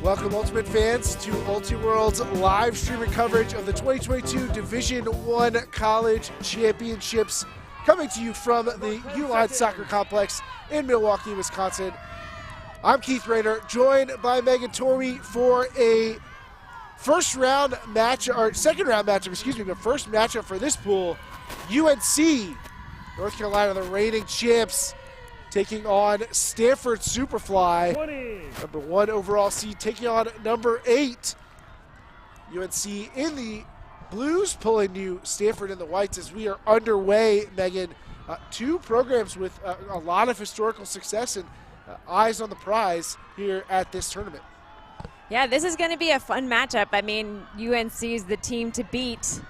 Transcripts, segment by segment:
Welcome, Ultimate fans, to Ultiworld's live streaming coverage of the 2022 Division I College Championships, coming to you from the Uline Soccer Complex in Milwaukee, Wisconsin. I'm Keith Rayner, joined by Megan Tormey for a second round matchup, the first matchup for this pool. UNC, North Carolina, the reigning champs, taking on Stanford Superfly, 20. number 1 overall seed, taking on number 8. UNC in the blues, pulling new Stanford in the whites as we are underway, Megan. Two programs with a lot of historical success and eyes on the prize here at this tournament. Yeah, this is going to be a fun matchup. I mean, UNC is the team to beat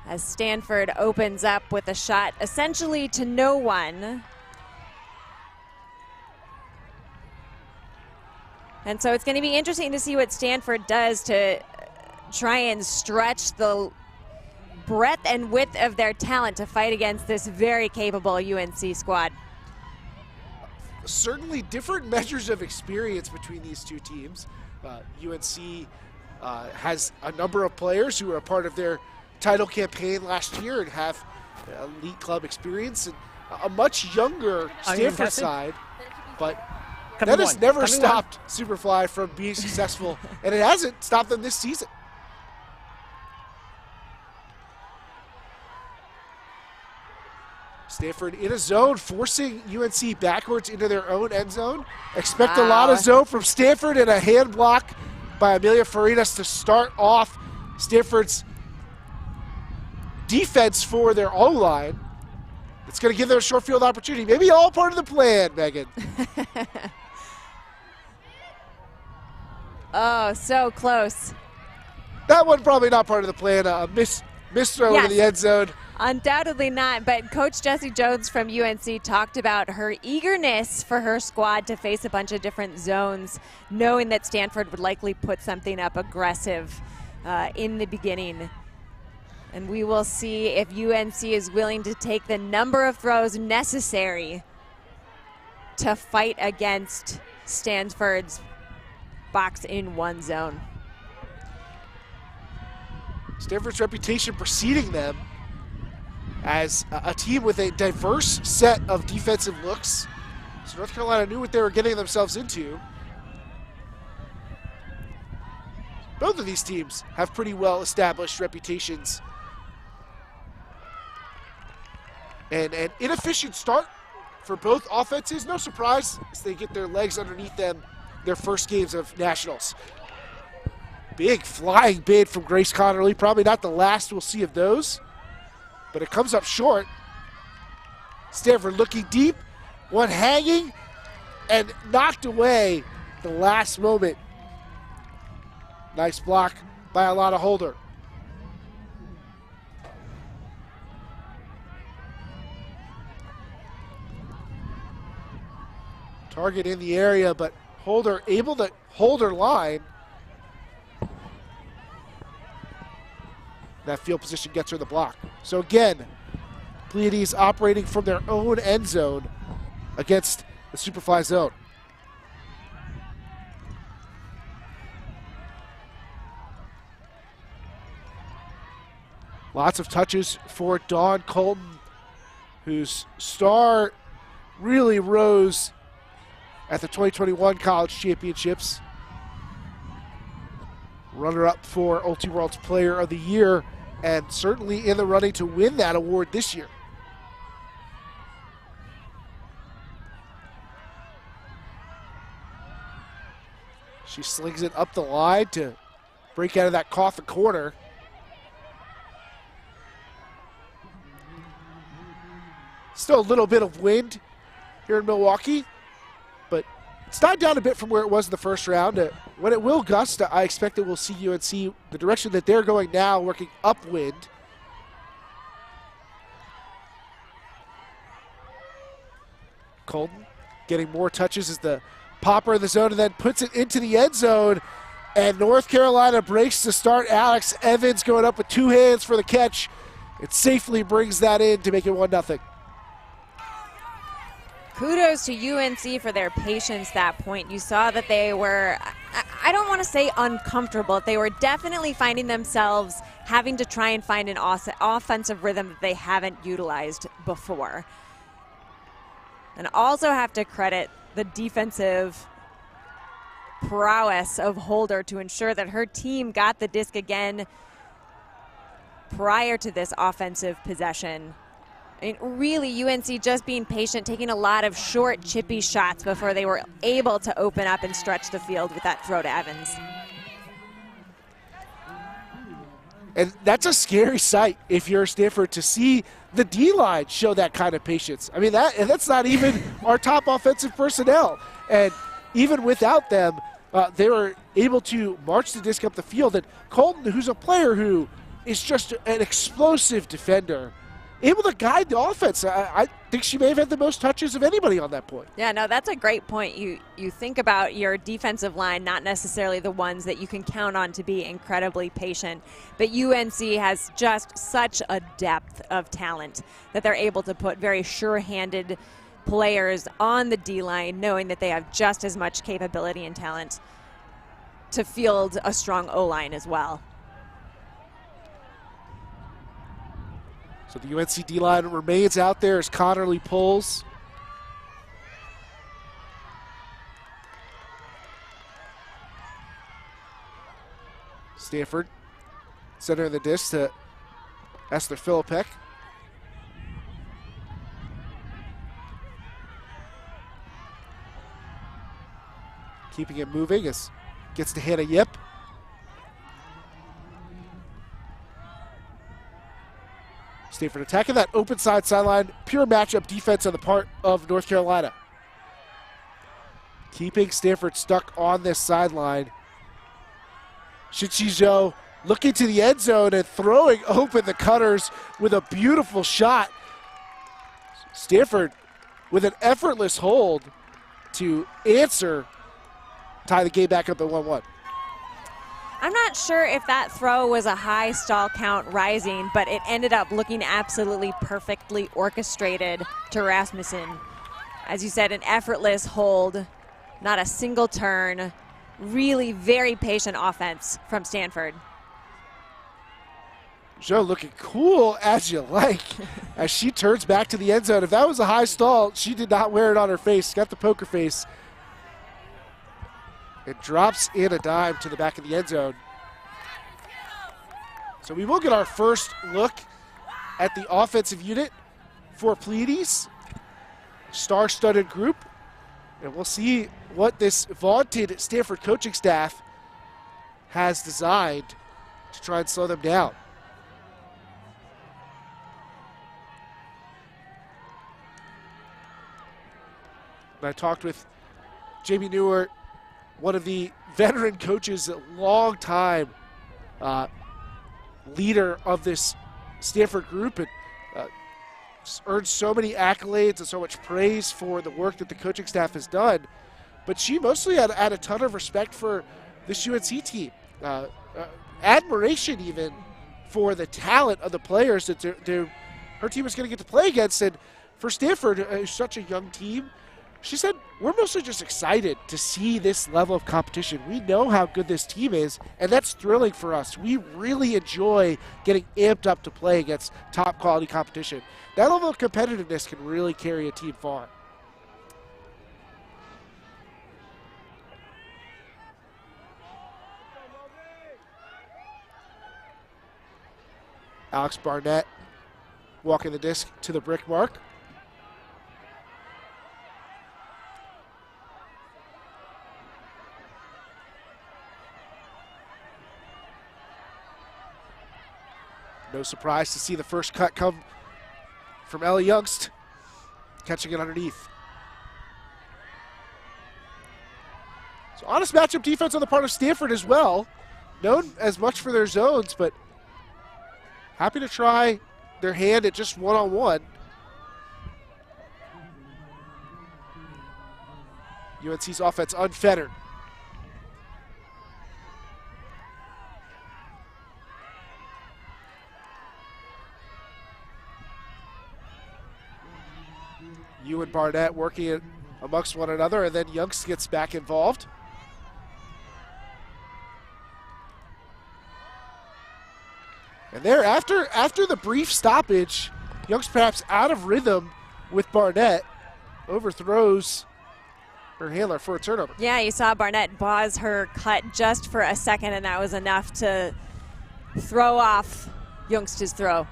as Stanford opens up with a shot essentially to no one. And so it's going to be interesting to see what Stanford does to try and stretch the breadth and width of their talent to fight against this very capable UNC squad. Certainly different measures of experience between these two teams. UNC has a number of players who are a part of their title campaign last year and have elite club experience, and a much younger Stanford side, but that has never stopped Superfly from being successful, and it hasn't stopped them this season. Stanford in a zone, forcing UNC backwards into their own end zone. Expect a lot of zone from Stanford, and a hand block by Amelia Farinas to start off Stanford's defense for their O-line. It's going to give them a short field opportunity. Maybe all part of the plan, Megan. Oh, so close. That one probably not part of the plan. Miss throw into the end zone. Undoubtedly not, but Coach Jessie Jones from UNC talked about her eagerness for her squad to face a bunch of different zones, knowing that Stanford would likely put something up aggressive in the beginning. And we will see if UNC is willing to take the number of throws necessary to fight against Stanford's box in one zone. Stanford's reputation preceding them as a team with a diverse set of defensive looks. So North Carolina knew what they were getting themselves into. Both of these teams have pretty well established reputations. And an inefficient start for both offenses. No surprise as they get their legs underneath them their first games of nationals. Big flying bid from Grace Connerly. Probably not the last we'll see of those, but it comes up short. Stanford looking deep, one hanging, and knocked away the last moment. Nice block by Alana Holder. Target in the area, but Holder able to hold her line. That field position gets her the block. So again, Pleiades operating from their own end zone against the Superfly zone. Lots of touches for Dawn Colton, whose star really rose at the 2021 College Championships. Runner-up for Ultiworld's Player of the Year, and certainly in the running to win that award this year. She slings it up the line to break out of that coffin corner. Still a little bit of wind here in Milwaukee, but it's died down a bit from where it was in the first round. When it will gust, I expect that we'll see UNC, the direction that they're going now, working upwind. Colton getting more touches as the popper in the zone and then puts it into the end zone. And North Carolina breaks to start. Alex Evans going up with two hands for the catch. It safely brings that in to make it 1-0. Kudos to UNC for their patience that point. You saw that they were I don't want to say uncomfortable. They were definitely finding themselves having to try and find an offensive rhythm that they haven't utilized before. And also have to credit the defensive prowess of Holder to ensure that her team got the disc again prior to this offensive possession. I mean, really, UNC just being patient, taking a lot of short, chippy shots before they were able to open up and stretch the field with that throw to Evans. And that's a scary sight if you're Stanford, to see the D-line show that kind of patience. I mean, that's not even our top offensive personnel. And even without them, they were able to march the disc up the field. And Colton, who's a player who is just an explosive defender, able to guide the offense. I think she may have had the most touches of anybody on that point. Yeah, no, that's a great point. You think about your defensive line, not necessarily the ones that you can count on to be incredibly patient, but UNC has just such a depth of talent that they're able to put very sure-handed players on the D-line, knowing that they have just as much capability and talent to field a strong O-line as well. So the UNC D-line remains out there as Connerly pulls. Stanford centering the disc to Esther Philippek. Keeping it moving as gets to Hannah Yip. Stanford attacking that open sideline. Pure matchup defense on the part of North Carolina. Keeping Stanford stuck on this sideline. Shichizo looking to the end zone and throwing open the cutters with a beautiful shot. Stanford with an effortless hold to answer, tie the game back up at 1-1. I'm not sure if that throw was a high stall count rising, but it ended up looking absolutely perfectly orchestrated to Rasmussen. As you said, an effortless hold, not a single turn, really very patient offense from Stanford. Joe looking cool as you like as she turns back to the end zone. If that was a high stall, she did not wear it on her face. Got the poker face. It drops in a dime to the back of the end zone. So we will get our first look at the offensive unit for Pleiades. Star-studded group. And we'll see what this vaunted Stanford coaching staff has designed to try and slow them down. And I talked with Jamie Newer, one of the veteran coaches, a long time leader of this Stanford group, and earned so many accolades and so much praise for the work that the coaching staff has done. But she mostly had a ton of respect for this UNC team, admiration even for the talent of the players that her team was going to get to play against. And for Stanford, such a young team, she said, we're mostly just excited to see this level of competition. We know how good this team is, and that's thrilling for us. We really enjoy getting amped up to play against top quality competition. That level of competitiveness can really carry a team far. Alex Barnett walking the disc to the brick mark. No surprise to see the first cut come from Ellie Youngst, catching it underneath. So honest matchup defense on the part of Stanford as well. Known as much for their zones, but happy to try their hand at just one-on-one. UNC's offense unfettered. You and Barnett working amongst one another, and then Youngst gets back involved. And there, after the brief stoppage, Young's perhaps out of rhythm with Barnett, overthrows her handler for a turnover. Yeah, you saw Barnett pause her cut just for a second, and that was enough to throw off Youngst's throw.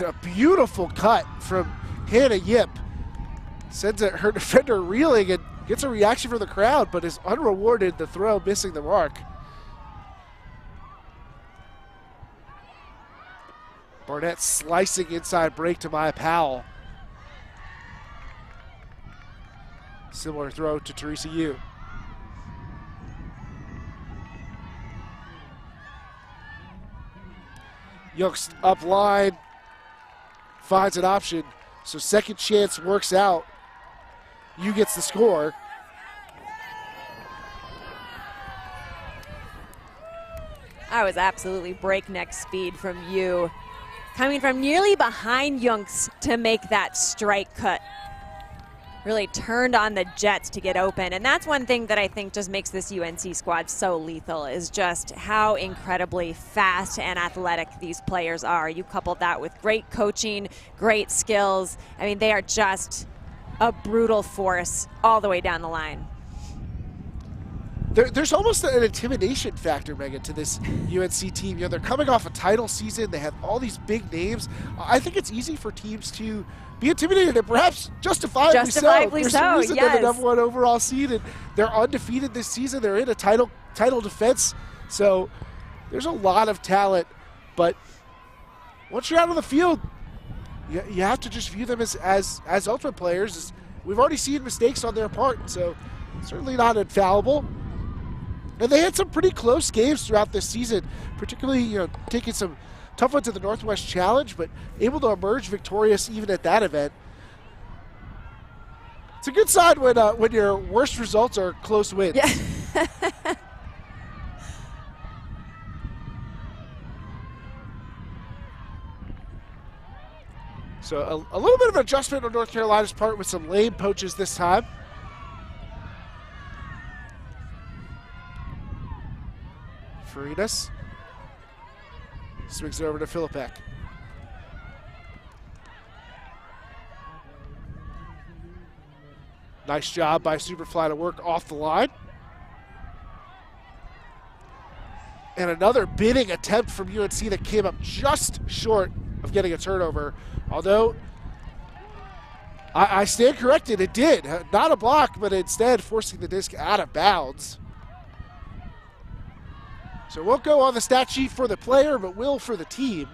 A beautiful cut from Hannah Yip. Sends her defender reeling and gets a reaction from the crowd, but is unrewarded, the throw missing the mark. Barnett slicing inside break to Maya Powell. Similar throw to Teresa Yu. Youngst up line, finds an option, so second chance works out. Yu gets the score. That was absolutely breakneck speed from Yu. Coming from nearly behind Youngst to make that strike cut. Really turned on the jets to get open. And that's one thing that I think just makes this UNC squad so lethal, is just how incredibly fast and athletic these players are. You couple that with great coaching, great skills. I mean, they are just a brutal force all the way down the line. There's almost an intimidation factor, Megan, to this UNC team. You know, they're coming off a title season. They have all these big names. I think it's easy for teams to be intimidated, and perhaps justifiably so. There's some reason they're the number one overall seed, and they're undefeated this season. They're in a title defense. So there's a lot of talent. But once you're out on the field, you have to just view them as ultimate players. We've already seen mistakes on their part, so certainly not infallible. And they had some pretty close games throughout this season, particularly, you know, taking some tough ones at the Northwest Challenge, but able to emerge victorious even at that event. It's a good sign when your worst results are close wins. Yeah. So a little bit of an adjustment on North Carolina's part with some lane poaches this time. Farinas swings it over to Philippek. Nice job by Superfly to work off the line. And another bidding attempt from UNC that came up just short of getting a turnover. Although, I stand corrected, it did. Not a block, but instead forcing the disc out of bounds. So it won't go on the stat sheet for the player, but will for the team.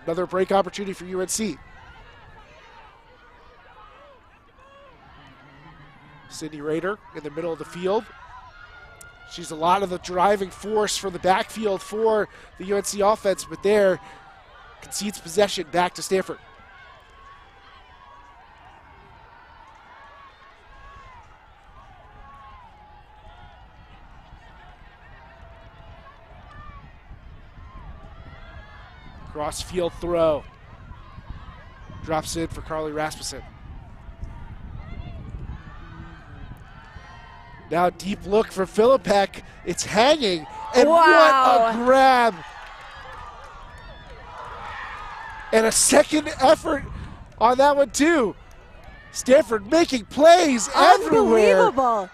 Another break opportunity for UNC. Sydney Rader in the middle of the field. She's a lot of the driving force for the backfield for the UNC offense, but there concedes possession back to Stanford. Cross field throw. Drops in for Carly Rasmussen. Now deep look for Philippek. It's hanging. And wow. What a grab. And a second effort on that one too. Stanford making plays everywhere. Unbelievable.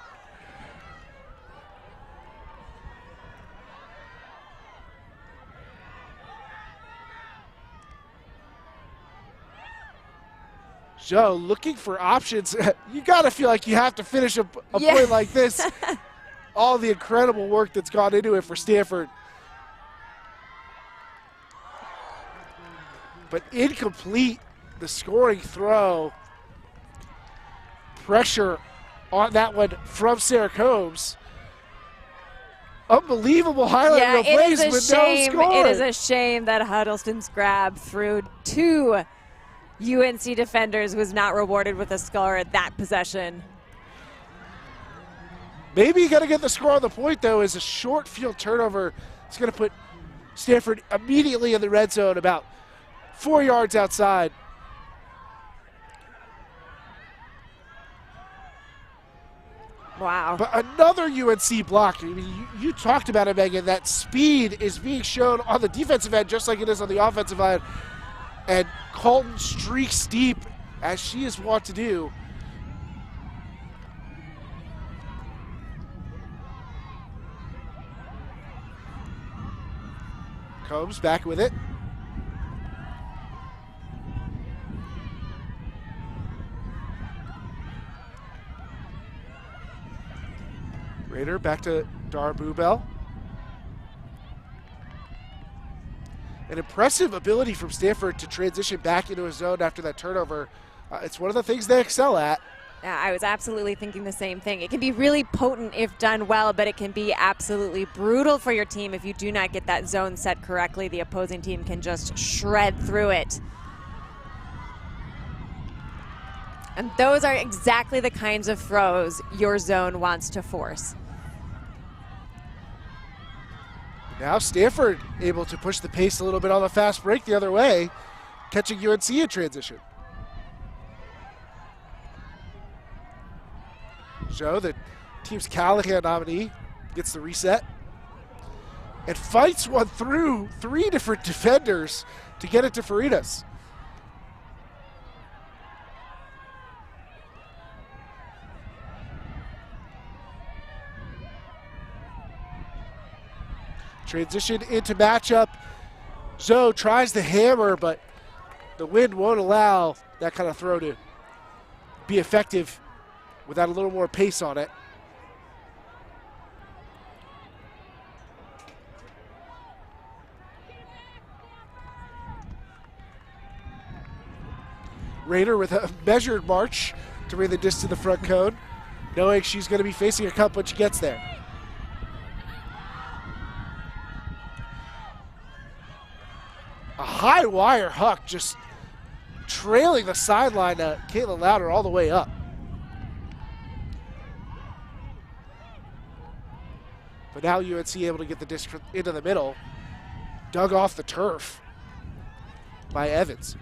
Joe, looking for options. You got to feel like you have to finish a play like this. All the incredible work that's gone into it for Stanford. But incomplete, the scoring throw. Pressure on that one from Sarah Combs. Unbelievable highlight reel plays with no score. It is a shame that Huddleston's grab through two UNC defenders was not rewarded with a score at that possession. Maybe you got to get the score on the point, though, as a short field turnover. It's going to put Stanford immediately in the red zone, about 4 yards outside. Wow. But another UNC block. I mean, you talked about it, Megan. That speed is being shown on the defensive end just like it is on the offensive end. And Colton streaks deep, as she is wont to do. Combs back with it. Rader back to Dara Bubel. An impressive ability from Stanford to transition back into a zone after that turnover. It's one of the things they excel at. Yeah, I was absolutely thinking the same thing. It can be really potent if done well, but it can be absolutely brutal for your team if you do not get that zone set correctly. The opposing team can just shred through it. And those are exactly the kinds of throws your zone wants to force. Now Stanford able to push the pace a little bit on the fast break the other way, catching UNC in transition. Joe, the team's Callahan nominee, gets the reset and fights one through 3 different defenders to get it to Faridas. Transition into matchup. Zoe tries the hammer, but the wind won't allow that kind of throw to be effective without a little more pace on it. Rader with a measured march to bring the disc to the front cone, knowing she's going to be facing a cup when she gets there. A high wire huck just trailing the sideline to Caitlin Louder all the way up. But now UNC able to get the disc into the middle, dug off the turf by Evans.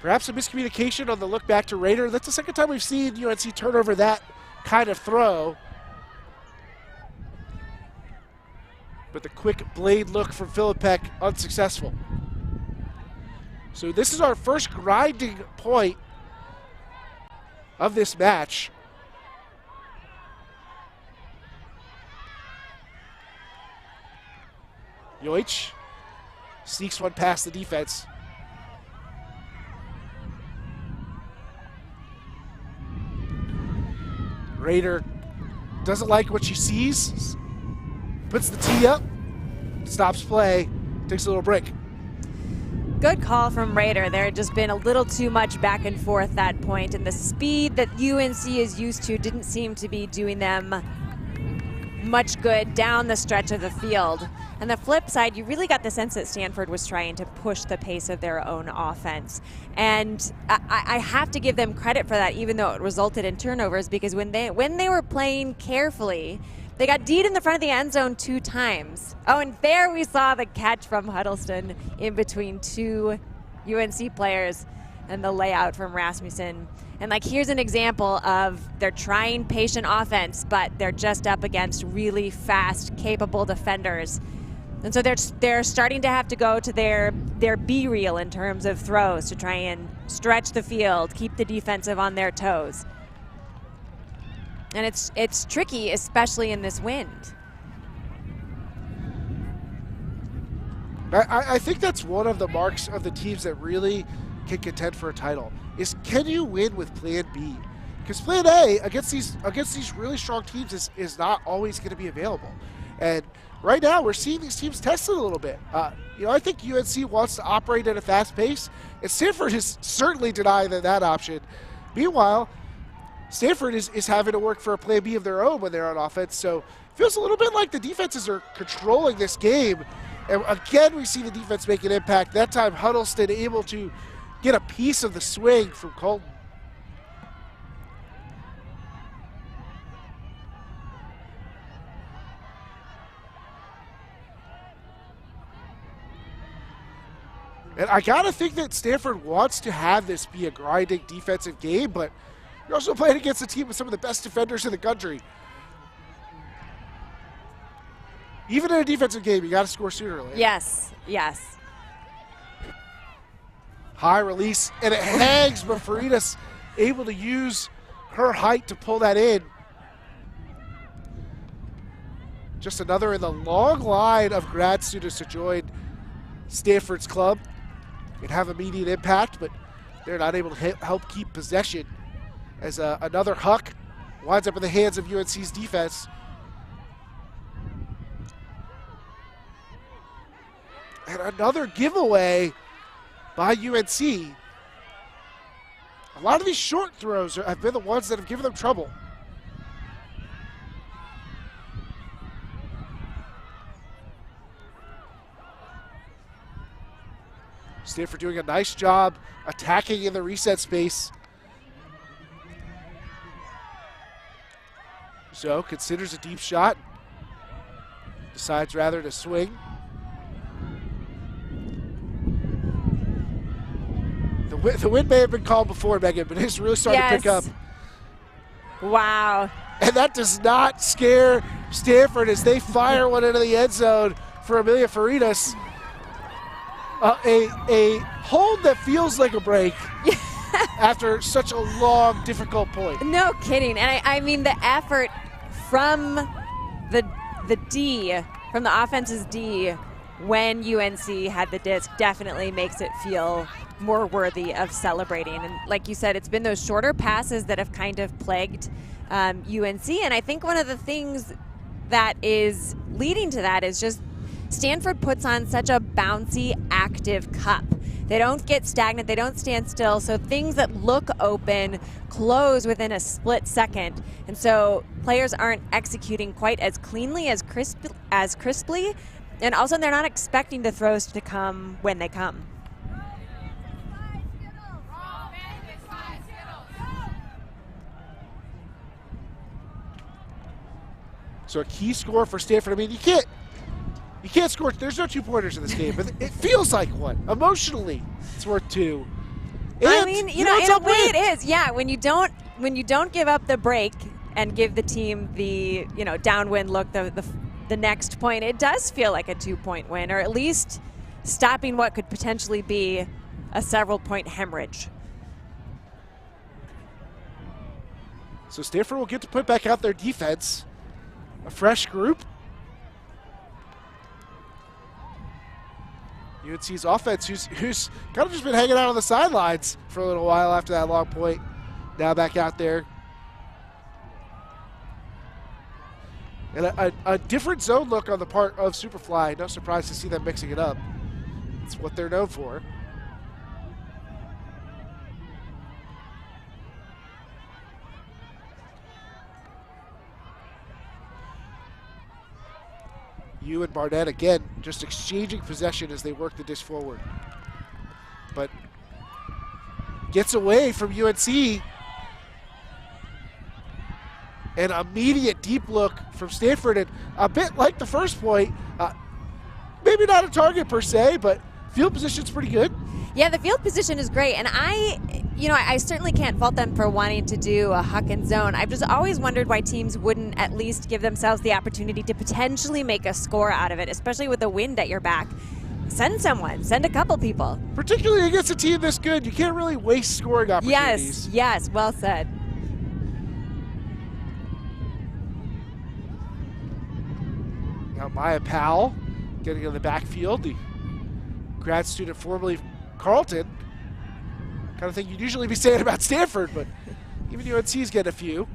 Perhaps a miscommunication on the look back to Rader. That's the second time we've seen UNC turn over that kind of throw. But the quick blade look from Philippek unsuccessful. So this is our first grinding point of this match. Yoich sneaks one past the defense. Rader doesn't like what she sees, puts the tee up, stops play, takes a little break. Good call from Rader. There had just been a little too much back and forth that point, and the speed that UNC is used to didn't seem to be doing them much good down the stretch of the field. On the flip side, you really got the sense that Stanford was trying to push the pace of their own offense. And I have to give them credit for that, even though it resulted in turnovers, because when they were playing carefully, they got Deed in the front of the end zone 2 times. Oh, and there we saw the catch from Huddleston in between 2 UNC players and the layout from Rasmussen. And like, here's an example of they're trying patient offense, but they're just up against really fast, capable defenders. And so they're starting to have to go to their B reel in terms of throws to try and stretch the field, keep the defensive on their toes. And it's tricky, especially in this wind. I think that's one of the marks of the teams that really can contend for a title, is can you win with plan B? Because plan A against these really strong teams is not always going to be available. And right now we're seeing these teams tested a little bit. I think UNC wants to operate at a fast pace, and Stanford is certainly denying that option. Meanwhile, Stanford is having to work for a plan B of their own when they're on offense. So it feels a little bit like the defenses are controlling this game. And again, we see the defense make an impact. That time, Huddleston able to get a piece of the swing from Colton. And I got to think that Stanford wants to have this be a grinding defensive game, but you're also playing against a team with some of the best defenders in the country. Even in a defensive game, you got to score sooner or later. Yes, yes. High release, and it hangs, but Farida's able to use her height to pull that in. Just another in the long line of grad students to join Stanford's club and have immediate impact, but they're not able to help keep possession as another huck winds up in the hands of UNC's defense. And another giveaway by UNC. A lot of these short throws have been the ones that have given them trouble. Stanford doing a nice job attacking in the reset space. So considers a deep shot. Decides rather to swing. The wind may have been called before, Megan, but it's really starting to pick up. Wow. And that does not scare Stanford as they fire one into the end zone for Amelia Faridas. A hold that feels like a break after such a long, difficult point. No kidding. And I mean, the effort from the D, from the offense's D, when UNC had the disc definitely makes it feel more worthy of celebrating. And like you said, it's been those shorter passes that have kind of plagued UNC. And I think one of the things that is leading to that is just Stanford puts on such a bouncy, active cup. They don't get stagnant, they don't stand still, so things that look open close within a split second. And so players aren't executing quite as cleanly, as crisply, and also they're not expecting the throws to come when they come. So a key score for Stanford. I mean, you can't score. There's no 2-pointers in this game, but it feels like one. Emotionally, it's worth 2. And, I mean, you know, in a way it is. Yeah, when you don't give up the break and give the team the, downwind look, the next point, it does feel like a 2-point win, or at least stopping what could potentially be a several-point hemorrhage. So Stanford will get to put back out their defense. A fresh group. UNC's offense, who's kind of just been hanging out on the sidelines for a little while after that long point, now back out there. And a different zone look on the part of Superfly. No surprise to see them mixing it up. It's what they're known for. You and Barnett, again, just exchanging possession as they work the dish forward. But gets away from UNC. An immediate deep look from Stanford, and a bit like the first point, maybe not a target per se, but field position's pretty good. Yeah, the field position is great, and I certainly can't fault them for wanting to do a huck and zone. I've just always wondered why teams wouldn't at least give themselves the opportunity to potentially make a score out of it, especially with the wind at your back. Send someone, send a couple people. Particularly against a team this good, you can't really waste scoring opportunities. Yes, well said. Now Maya Powell getting in the backfield, the grad student formerly Carleton. Kind of thing you'd usually be saying about Stanford, but even UNC's getting a few.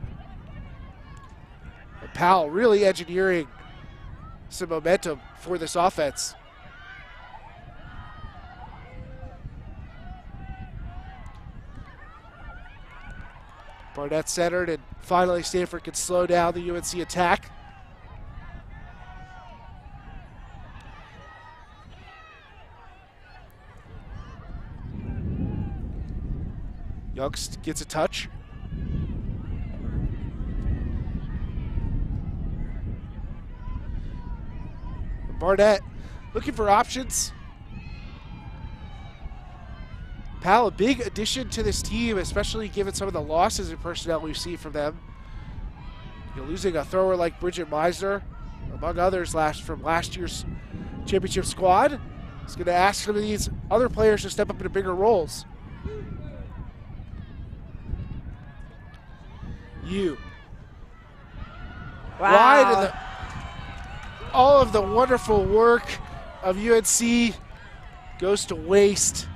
And Powell really engineering some momentum for this offense. Barnett centered, and finally Stanford can slow down the UNC attack. Youngst gets a touch. Barnett looking for options. Pal, a big addition to this team, especially given some of the losses in personnel we've seen from them. You're losing a thrower like Bridget Meisner, among others, from last year's championship squad. It's going to ask some of these other players to step up into bigger roles. Wow. Wide, and all of the wonderful work of UNC goes to waste.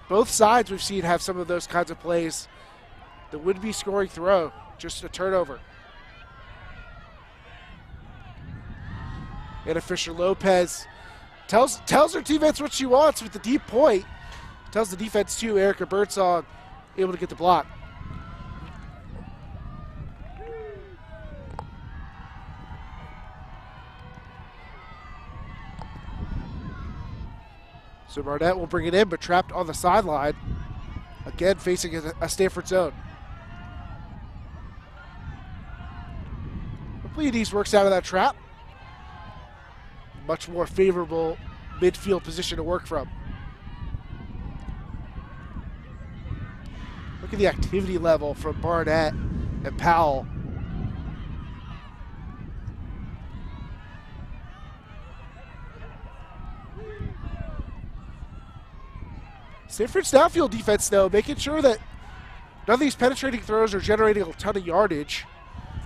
Both sides we've seen have some of those kinds of plays. The would-be scoring throw, just a turnover. Anna Fisher-Lopez tells her defense what she wants with the deep point. Tells the defense too. Erica Birdsong able to get the block. So Barnett will bring it in, but trapped on the sideline. Again, facing a Stanford zone. Pleiades works out of that trap. Much more favorable midfield position to work from. Look at the activity level from Barnett and Powell. Stanford's downfield defense, though, making sure that none of these penetrating throws are generating a ton of yardage.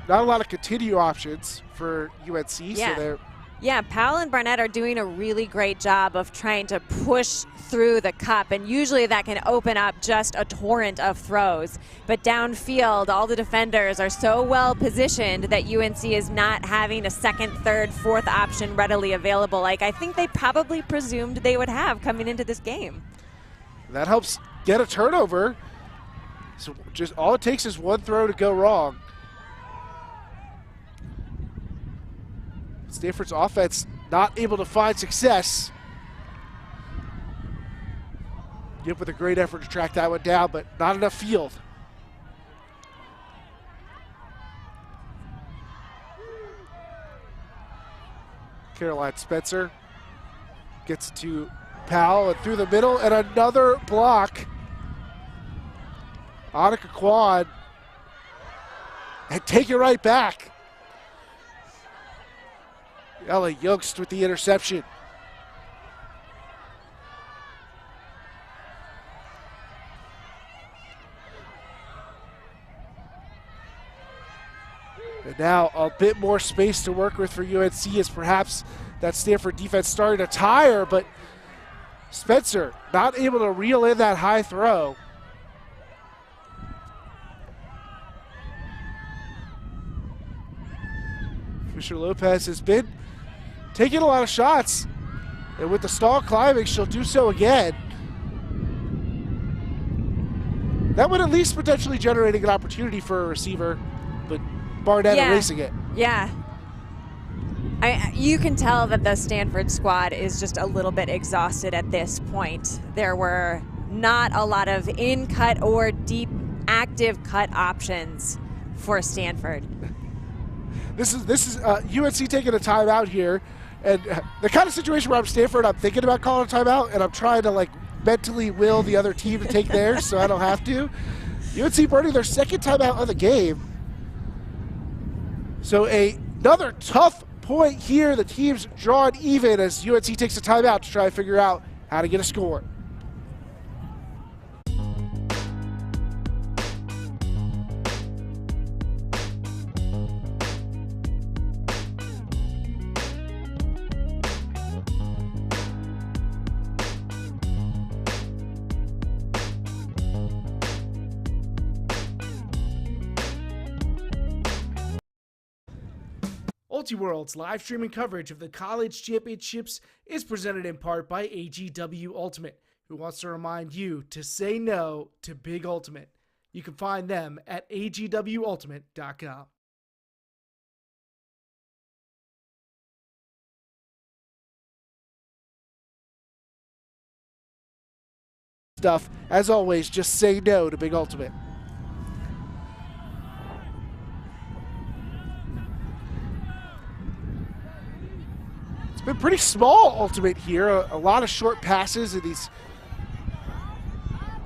Not a lot of continue options for UNC. Yeah. Yeah, Powell and Barnett are doing a really great job of trying to push through the cup, and usually that can open up just a torrent of throws. But downfield, all the defenders are so well positioned that UNC is not having a second, third, fourth option readily available like I think they probably presumed they would have coming into this game. That helps get a turnover. So just all it takes is one throw to go wrong. Stanford's offense not able to find success. Yep, with a great effort to track that one down, but not enough field. Caroline Spencer gets to Powell and through the middle, and another block. Annika Kwon, and take it right back. Ella Youngst with the interception. And now a bit more space to work with for UNC as perhaps that Stanford defense starting to tire, but Spencer not able to reel in that high throw. Fisher-Lopez has been taking a lot of shots, and with the stall climbing, she'll do so again. That would at least potentially generating an opportunity for a receiver, but Barnett erasing it. Yeah. You can tell that the Stanford squad is just a little bit exhausted at this point. There were not a lot of in-cut or deep active cut options for Stanford. This is UNC taking a timeout here, and the kind of situation where I'm Stanford, I'm thinking about calling a timeout, and I'm trying to like mentally will the other team to take theirs so I don't have to. UNC burning their second timeout of the game. So another tough point here. The team's drawn even as UNC takes a timeout to try to figure out how to get a score. Ultiworld's live streaming coverage of the college championships is presented in part by AGW Ultimate, who wants to remind you to say no to Big Ultimate. You can find them at agwultimate.com. Stuff, as always, just say no to Big Ultimate. It's been pretty small ultimate here. A lot of short passes and these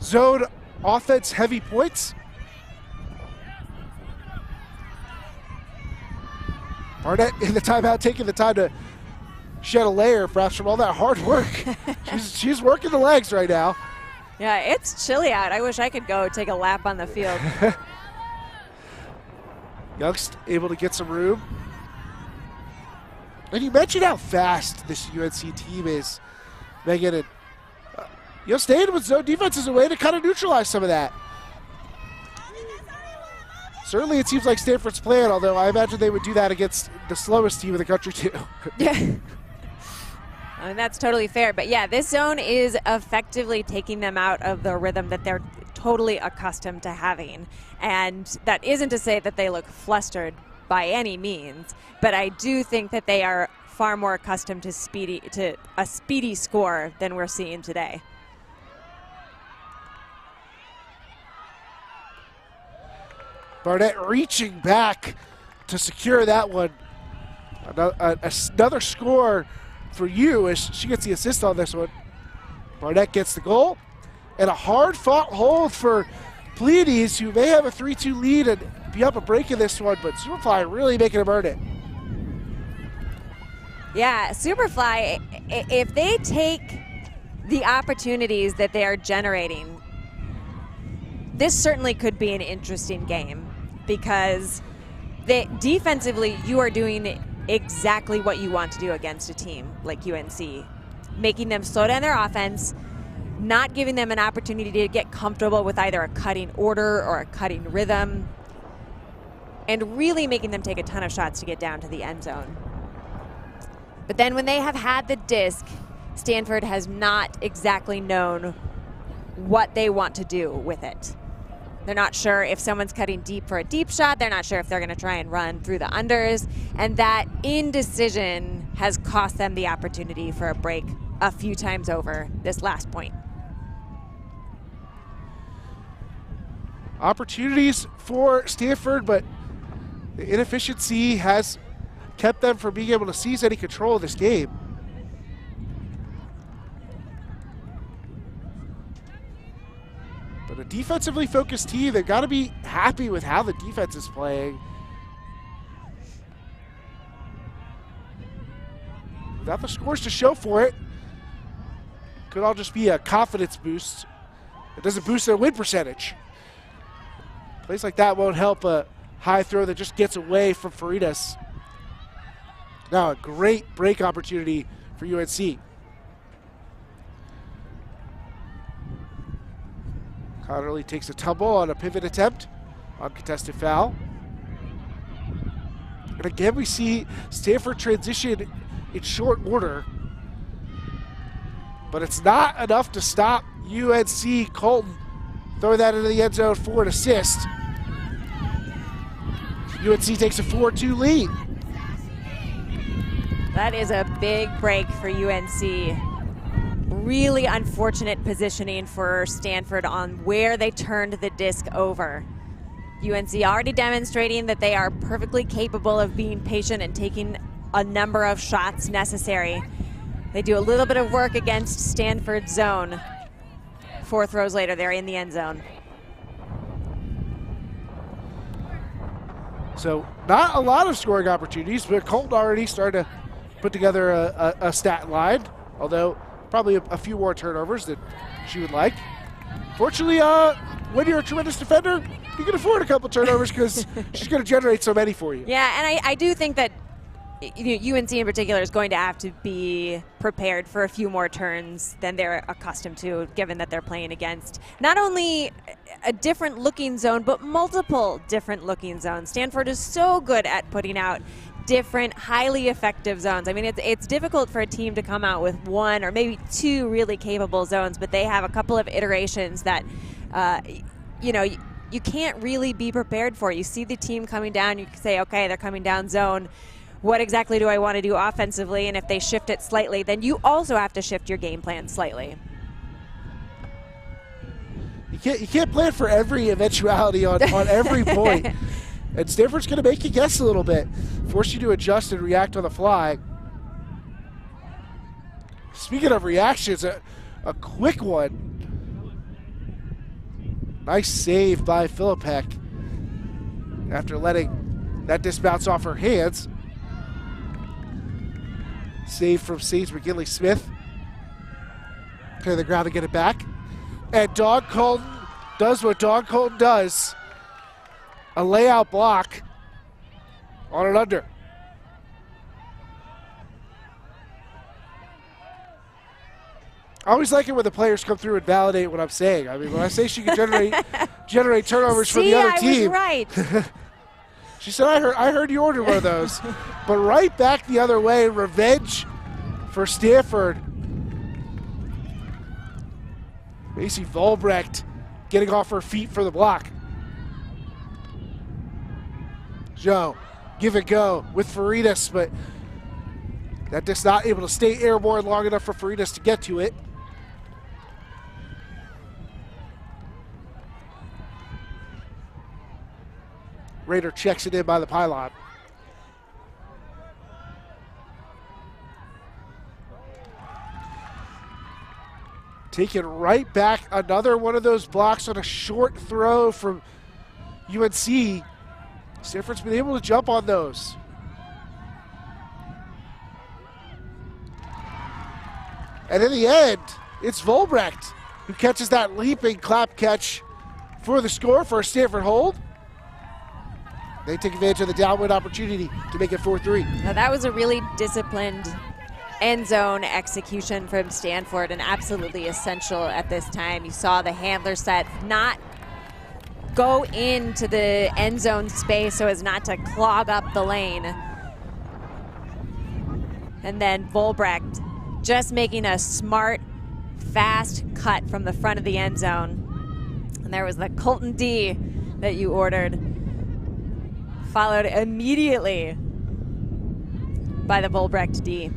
zone offense heavy points. Barnett in the timeout, taking the time to shed a layer perhaps from all that hard work. she's working the legs right now. Yeah, it's chilly out. I wish I could go take a lap on the field. Youngst able to get some room. And you mentioned how fast this UNC team is, Megan. And, staying with zone defense is a way to kind of neutralize some of that. Certainly it seems like Stanford's plan, although I imagine they would do that against the slowest team in the country too. Yeah. I mean, that's totally fair. But yeah, this zone is effectively taking them out of the rhythm that they're totally accustomed to having. And that isn't to say that they look flustered by any means, but I do think that they are far more accustomed to a speedy score than we're seeing today. Barnett reaching back to secure that one. Another score for you as she gets the assist on this one. Barnett gets the goal. And a hard-fought hold for Pleiades, who may have a 3-2 lead and be up a break in this one, but Superfly really making him earn it. Yeah, Superfly, if they take the opportunities that they are generating, this certainly could be an interesting game because defensively you are doing exactly what you want to do against a team like UNC, making them slow down their offense, not giving them an opportunity to get comfortable with either a cutting order or a cutting rhythm, and really making them take a ton of shots to get down to the end zone. But then when they have had the disc, Stanford has not exactly known what they want to do with it. They're not sure if someone's cutting deep for a deep shot. They're not sure if they're going to try and run through the unders. And that indecision has cost them the opportunity for a break a few times over this last point. Opportunities for Stanford, but the inefficiency has kept them from being able to seize any control of this game. But a defensively focused team, they've got to be happy with how the defense is playing. Without the scores to show for it, could all just be a confidence boost. It doesn't boost their win percentage. Plays like that won't help a high throw that just gets away from Faridas. Now a great break opportunity for UNC. Connerly takes a tumble on a pivot attempt, uncontested foul. And again, we see Stanford transition in short order, but it's not enough to stop UNC. Colton throwing that into the end zone for an assist. UNC takes a 4-2 lead. That is a big break for UNC. Really unfortunate positioning for Stanford on where they turned the disc over. UNC already demonstrating that they are perfectly capable of being patient and taking a number of shots necessary. They do a little bit of work against Stanford's zone. 4 throws later, they're in the end zone. So not a lot of scoring opportunities, but Colton already started to put together a stat line, although probably a few more turnovers than she would like. Fortunately, when you're a tremendous defender, you can afford a couple turnovers because she's going to generate so many for you. Yeah, and I do think that UNC in particular is going to have to be prepared for a few more turns than they're accustomed to, given that they're playing against not only a different looking zone, but multiple different looking zones. Stanford is so good at putting out different, highly effective zones. I mean, it's difficult for a team to come out with one or maybe two really capable zones, but they have a couple of iterations that, you can't really be prepared for. You see the team coming down, you can say, okay, they're coming down zone. What exactly do I want to do offensively? And if they shift it slightly, then you also have to shift your game plan slightly. You can't plan for every eventuality on every point. And Stanford's going to make you guess a little bit, force you to adjust and react on the fly. Speaking of reactions, a quick one. Nice save by Philippek after letting that disc bounce off her hands. Save from Sage McGinley-Smith. Clear the ground to get it back. And Dawn Colton does what Dawn Colton does. A layout block on an under. I always like it when the players come through and validate what I'm saying. I mean, when I say she can generate turnovers for the other team. I was right. She said, I heard you ordered one of those. But right back the other way, revenge for Stanford. Macy Volbrecht getting off her feet for the block. Joe, give it go with Faridas, but that disc not able to stay airborne long enough for Faridas to get to it. Raider checks it in by the pylon. Taking right back, another one of those blocks on a short throw from UNC. Stanford's been able to jump on those. And in the end, it's Volbrecht who catches that leaping clap catch for the score for a Stanford hold. They take advantage of the downwind opportunity to make it 4-3. Now that was a really disciplined end zone execution from Stanford and absolutely essential at this time. You saw the handler set not go into the end zone space so as not to clog up the lane. And then Volbrecht just making a smart, fast cut from the front of the end zone. And there was the Colton D that you ordered, followed immediately by the Volbrecht D.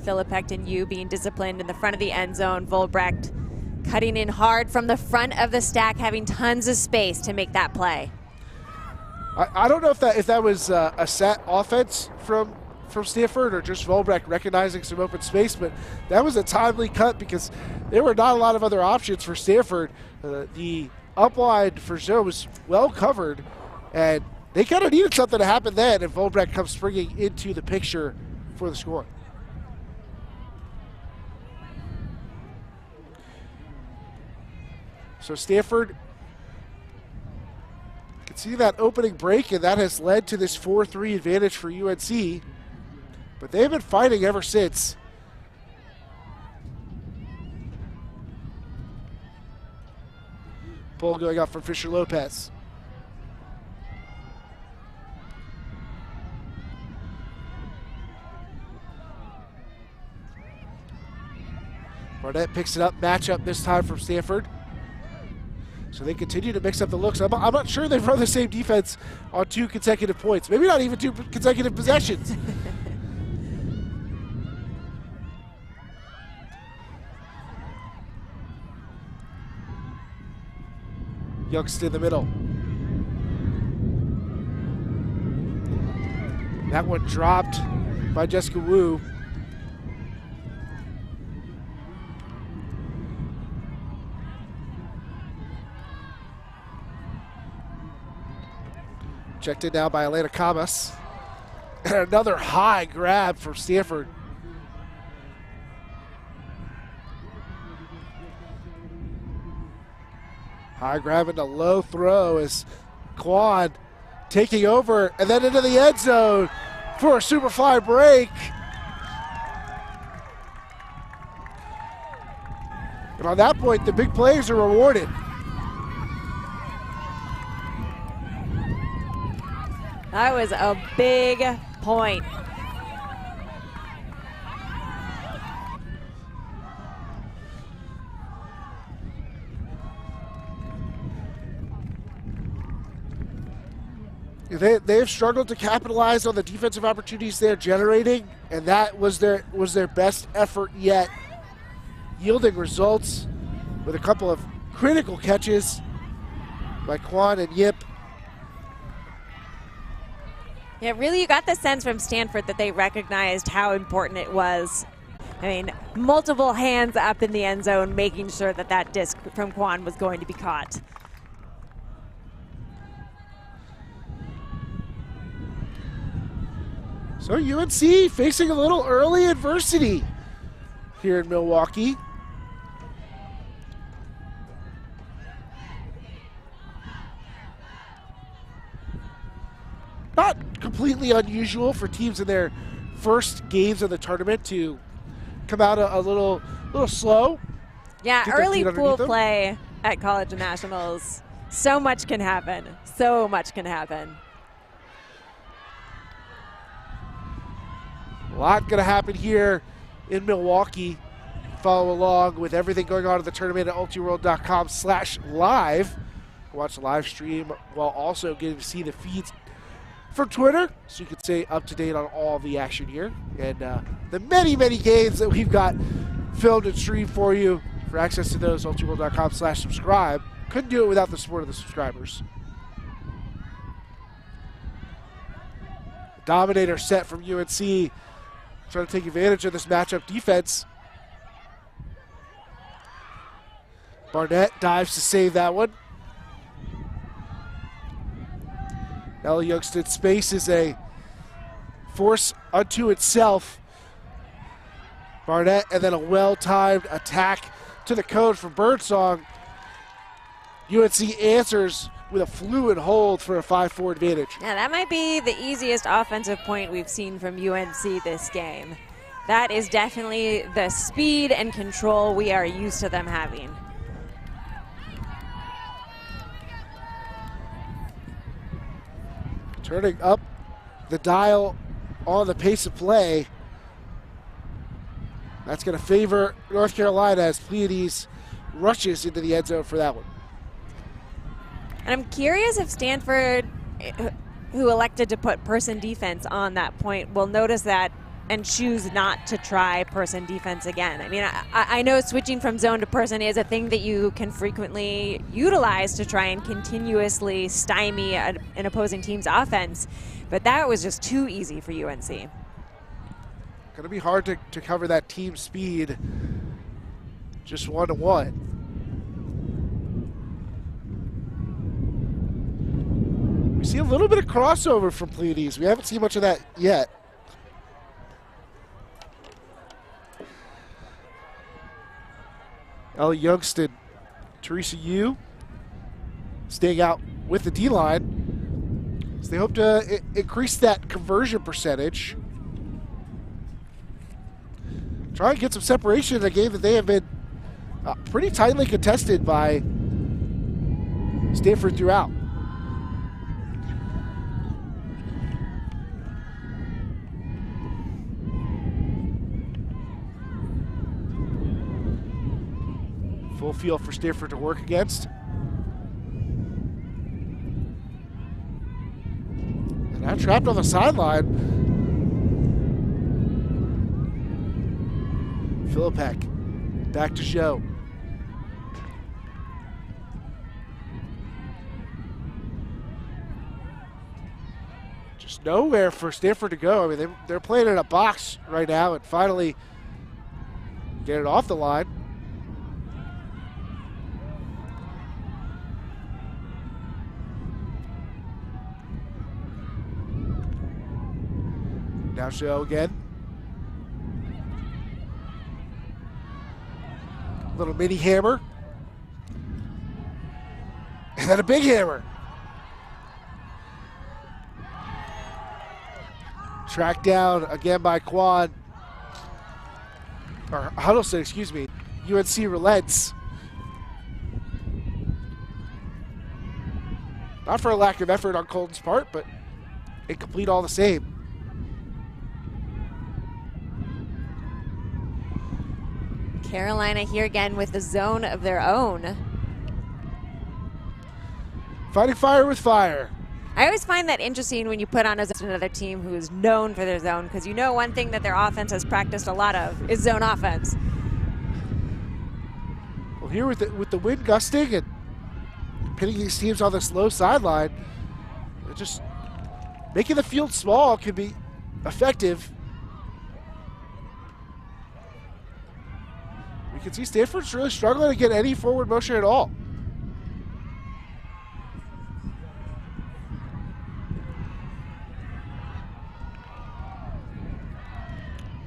Philippek and you being disciplined in the front of the end zone. Volbrecht cutting in hard from the front of the stack, having tons of space to make that play. I don't know if that was a set offense from Stanford or just Volbrecht recognizing some open space, but that was a timely cut because there were not a lot of other options for Stanford. The upline for Zoe was well covered, and they kind of needed something to happen then, and Volbrecht comes springing into the picture for the score. So Stanford can see that opening break, and that has led to this 4-3 advantage for UNC. But they've been fighting ever since. Pull going up from Fisher Lopez. Barnett picks it up, matchup this time from Stanford. So they continue to mix up the looks. I'm not sure they've run the same defense on 2 consecutive points. Maybe not even 2 consecutive possessions. Youngster in the middle. That one dropped by Jessica Wu. Checked in now by Elena Camas. And another high grab for Stanford. High grab and a low throw as Quan taking over and then into the end zone for a super fly break. And on that point, the big plays are rewarded. That was a big point. They've struggled to capitalize on the defensive opportunities they're generating, and that was their best effort yet, yielding results with a couple of critical catches by Quan and Yip. Yeah, really, you got the sense from Stanford that they recognized how important it was I mean, multiple hands up in the end zone, making sure that that disc from Quan was going to be caught. So UNC facing a little early adversity here in Milwaukee. Not completely unusual for teams in their first games of the tournament to come out a little slow. Yeah, early pool play at college nationals. So much can happen. So much can happen. A lot going to happen here in Milwaukee. Follow along with everything going on in the tournament at ultiworld.com/live. Watch the live stream while also getting to see the feeds from Twitter, so you can stay up to date on all the action here and the many, many games that we've got filmed and streamed for you. For access to those, ultiworld.com/subscribe. Couldn't do it without the support of the subscribers. Dominator set from UNC, trying to take advantage of this matchup defense. Barnett dives to save that one. Ellie Youngstown space is a force unto itself. Barnett, and then a well-timed attack to the cone from Birdsong. UNC answers with a fluid hold for a 5-4 advantage. Yeah, that might be the easiest offensive point we've seen from UNC this game. That is definitely the speed and control we are used to them having. Turning up the dial on the pace of play. That's going to favor North Carolina as Pleiades rushes into the end zone for that one. And I'm curious if Stanford, who elected to put person defense on that point, will notice that and choose not to try person defense again. I mean, I know switching from zone to person is a thing that you can frequently utilize to try and continuously stymie an opposing team's offense, but that was just too easy for UNC. Going to be hard to cover that team speed just one-to-one. We see a little bit of crossover from Pleiades. We haven't seen much of that yet. Ellie Youngstown, Teresa Yu staying out with the D-line. So they hope to increase that conversion percentage. Try and get some separation in a game that they have been pretty tightly contested by Stanford throughout. Full field for Stanford to work against. And now trapped on the sideline. Philippek back to Joe. Just nowhere for Stanford to go. I mean, they're playing in a box right now and finally get it off the line. Now Joe again. Little mini hammer. And then a big hammer. Tracked down again by Quan. Or Huddleston, excuse me. UNC relents. Not for a lack of effort on Colton's part, but incomplete all the same. Carolina here again with the zone of their own. Fighting fire with fire. I always find that interesting when you put on another team who is known for their zone, because you know one thing that their offense has practiced a lot of is zone offense. Well, here with the wind gusting and pitting these teams on this low sideline, just making the field small can be effective. You can see Stanford's really struggling to get any forward motion at all.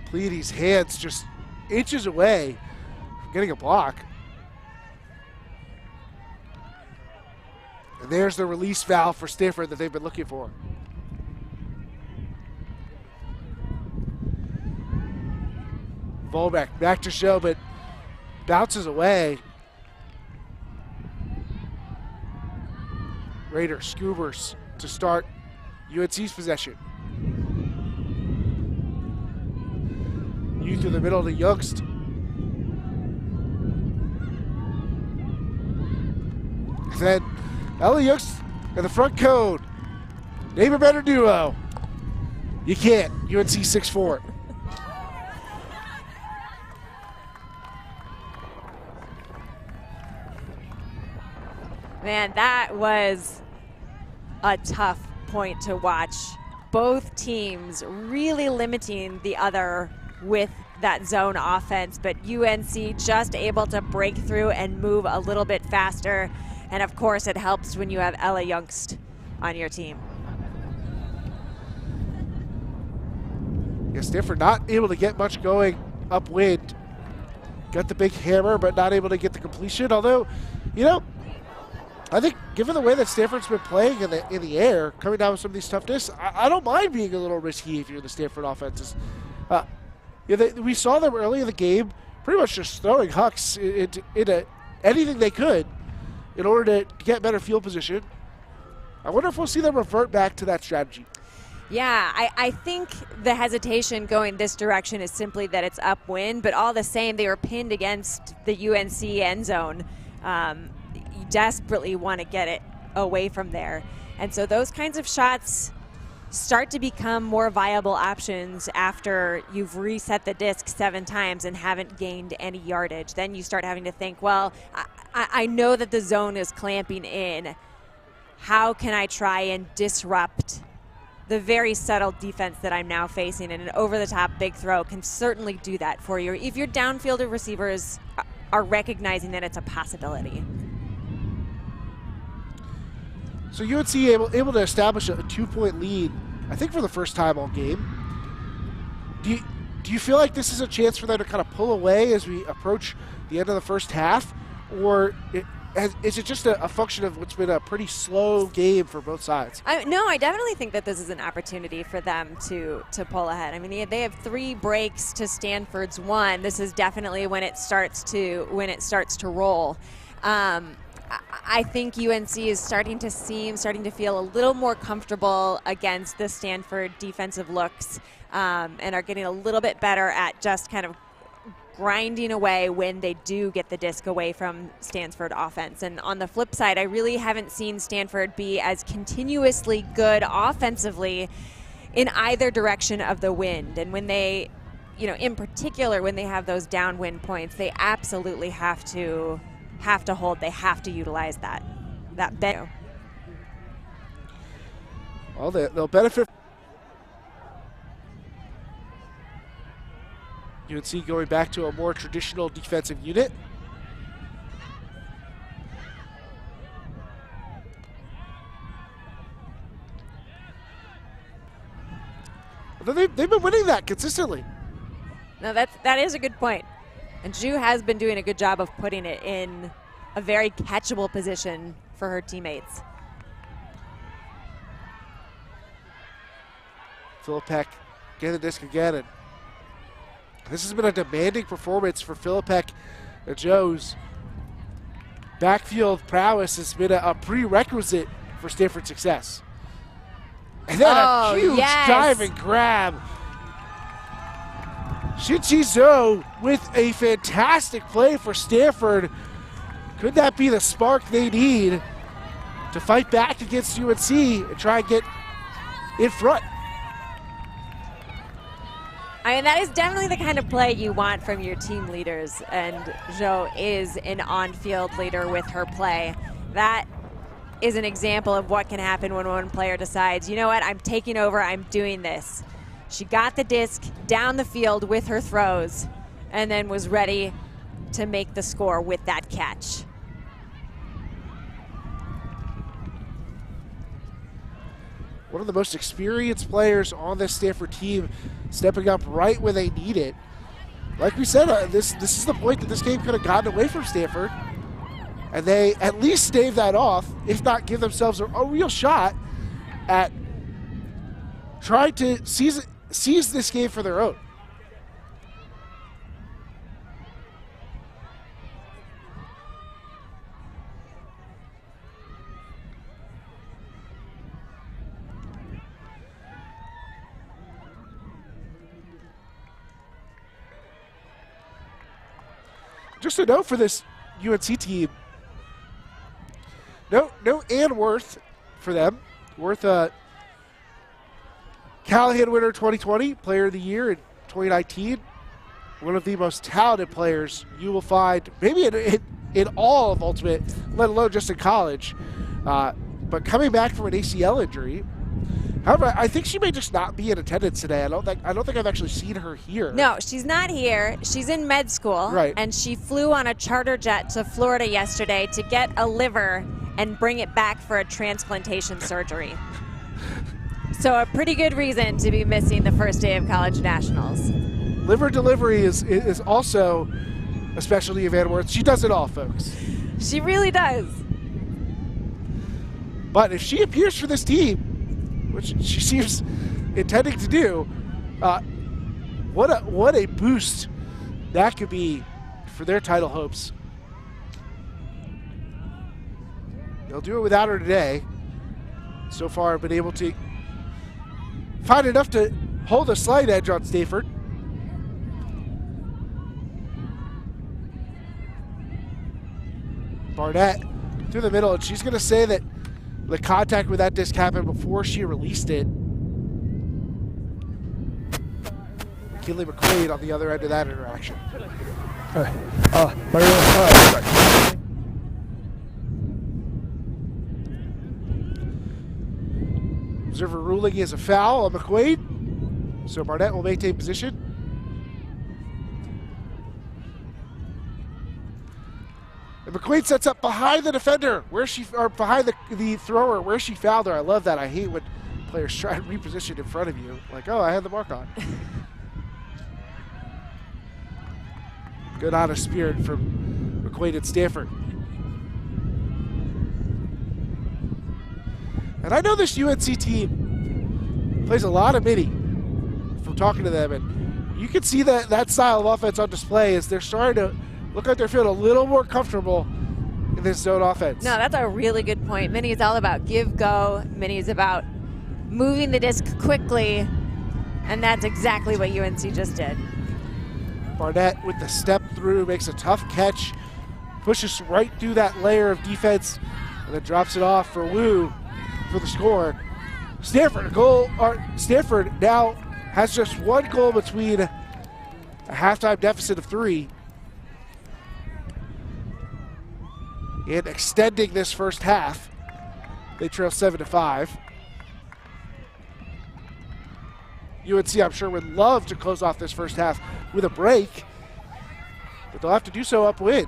Pleiades' hands just inches away from getting a block. And there's the release valve for Stanford that they've been looking for. Volbeck back to show, but bounces away. Raiders, Scoobers to start UNC's possession. Through the middle to Youngst. Then Ella Youngst in the front cone. Name a better duo. You can't. UNC 6'4". Man, that was a tough point to watch. Both teams really limiting the other with that zone offense, but UNC just able to break through and move a little bit faster. And of course, it helps when you have Ella Youngst on your team. Yeah, Stanford not able to get much going upwind. Got the big hammer, but not able to get the completion. Although, you know, I think given the way that Stanford's been playing in the air, coming down with some of these tough discs, I don't mind being a little risky if you're the Stanford offenses. Yeah, we saw them early in the game pretty much just throwing hucks into anything they could in order to get better field position. I wonder if we'll see them revert back to that strategy. Yeah, I think the hesitation going this direction is simply that it's upwind, but all the same, they were pinned against the UNC end zone. You desperately want to get it away from there. And so those kinds of shots start to become more viable options after you've reset the disc 7 times and haven't gained any yardage. Then you start having to think, well, I know that the zone is clamping in. How can I try and disrupt the very subtle defense that I'm now facing? And an over-the-top big throw can certainly do that for you if your downfield receivers are recognizing that it's a possibility. So UNC able to establish a 2-point lead, I think for the first time all game. Do you feel like this is a chance for them to kind of pull away as we approach the end of the first half? Or is it just a function of what's been a pretty slow game for both sides? No, I definitely think that this is an opportunity for them to pull ahead. I mean, they have 3 breaks to Stanford's 1. This is definitely when it starts to roll. I think UNC is starting to feel a little more comfortable against the Stanford defensive looks, and are getting a little bit better at just kind of grinding away when they do get the disc away from Stanford offense. And on the flip side, I really haven't seen Stanford be as continuously good offensively in either direction of the wind. And when they, in particular, when they have those downwind points, they absolutely have to hold. They have to utilize that bend. Well, they'll benefit. UNC going back to a more traditional defensive unit. They've been winning that consistently. No, that is a good point. And Zhu has been doing a good job of putting it in a very catchable position for her teammates. Philippek getting the disc again. And this has been a demanding performance for Philippek and Joe's. Backfield prowess has been a prerequisite for Stanford's success. And then a huge dive and grab. Shinchi Zhou with a fantastic play for Stanford. Could that be the spark they need to fight back against UNC and try and get in front? I mean, that is definitely the kind of play you want from your team leaders, and Zhou is an on-field leader with her play. That is an example of what can happen when one player decides, you know what, I'm taking over, I'm doing this. She got the disc down the field with her throws and then was ready to make the score with that catch. One of the most experienced players on this Stanford team, stepping up right when they need it. Like we said, this is the point that this game could have gotten away from Stanford, and they at least stave that off, if not give themselves a real shot at trying to seize this game for their own. Just a note for this UNC team, no Ann Worth for them. Worth, Callahan winner 2020, player of the year in 2019. One of the most talented players you will find maybe in all of Ultimate, let alone just in college. But coming back from an ACL injury. However, I think she may just not be in attendance today. I don't think I've actually seen her here. No, she's not here. She's in med school. Right. And she flew on a charter jet to Florida yesterday to get a liver and bring it back for a transplantation surgery. So a pretty good reason to be missing the first day of college nationals. Liver delivery is also a specialty of Ann Worth. She does it all, folks. She really does. But if she appears for this team, which she seems intending to do, what a boost that could be for their title hopes. They'll do it without her today. So far, I've been able to find enough to hold a slight edge on Stanford. Barnett through the middle, and she's going to say that the contact with that disc happened before she released it. McKinley McQuaid on the other end of that interaction. Observer ruling is a foul on McQuaid, so Barnett will maintain position. And McQuaid sets up behind the defender, behind the thrower, where she fouled her. I love that. I hate when players try to reposition in front of you. Like, oh, I had the mark on. Good honest spirit from McQuaid at Stanford. And I know this UNC team plays a lot of mini from talking to them, and you can see that style of offense on display as they're starting to look like they're feeling a little more comfortable in this zone offense. No, that's a really good point. Mini is all about give, go. Mini is about moving the disc quickly, and that's exactly what UNC just did. Barnett with the step through, makes a tough catch, pushes right through that layer of defense, and then drops it off for Wu for the score. Stanford now has just one goal between a halftime deficit of 3 and extending this first half. They trail 7-5. UNC, I'm sure, would love to close off this first half with a break, but they'll have to do so upwind.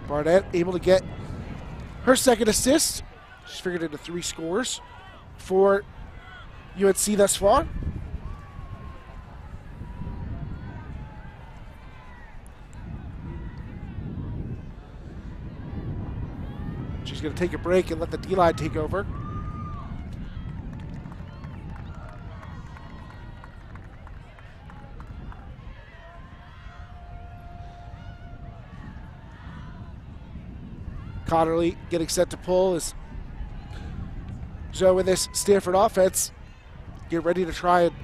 Barnett able to get her second assist. She's figured into 3 scores for UNC thus far. She's going to take a break and let the D-line take over. Connerly getting set to pull as Zoe in this Stanford offense get ready to try and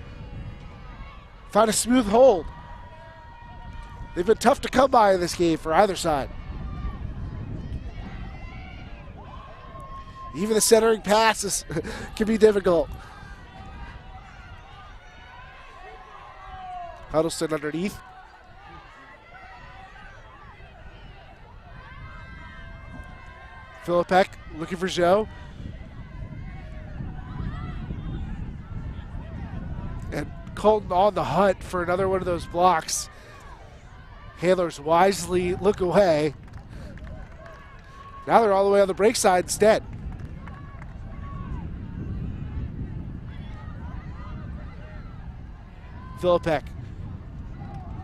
find a smooth hold. They've been tough to come by in this game for either side. Even the centering passes can be difficult. Huddleston underneath. Philippek looking for Zhou. And Colton on the hunt for another one of those blocks. Handlers wisely look away. Now they're all the way on the break side instead. Philippek.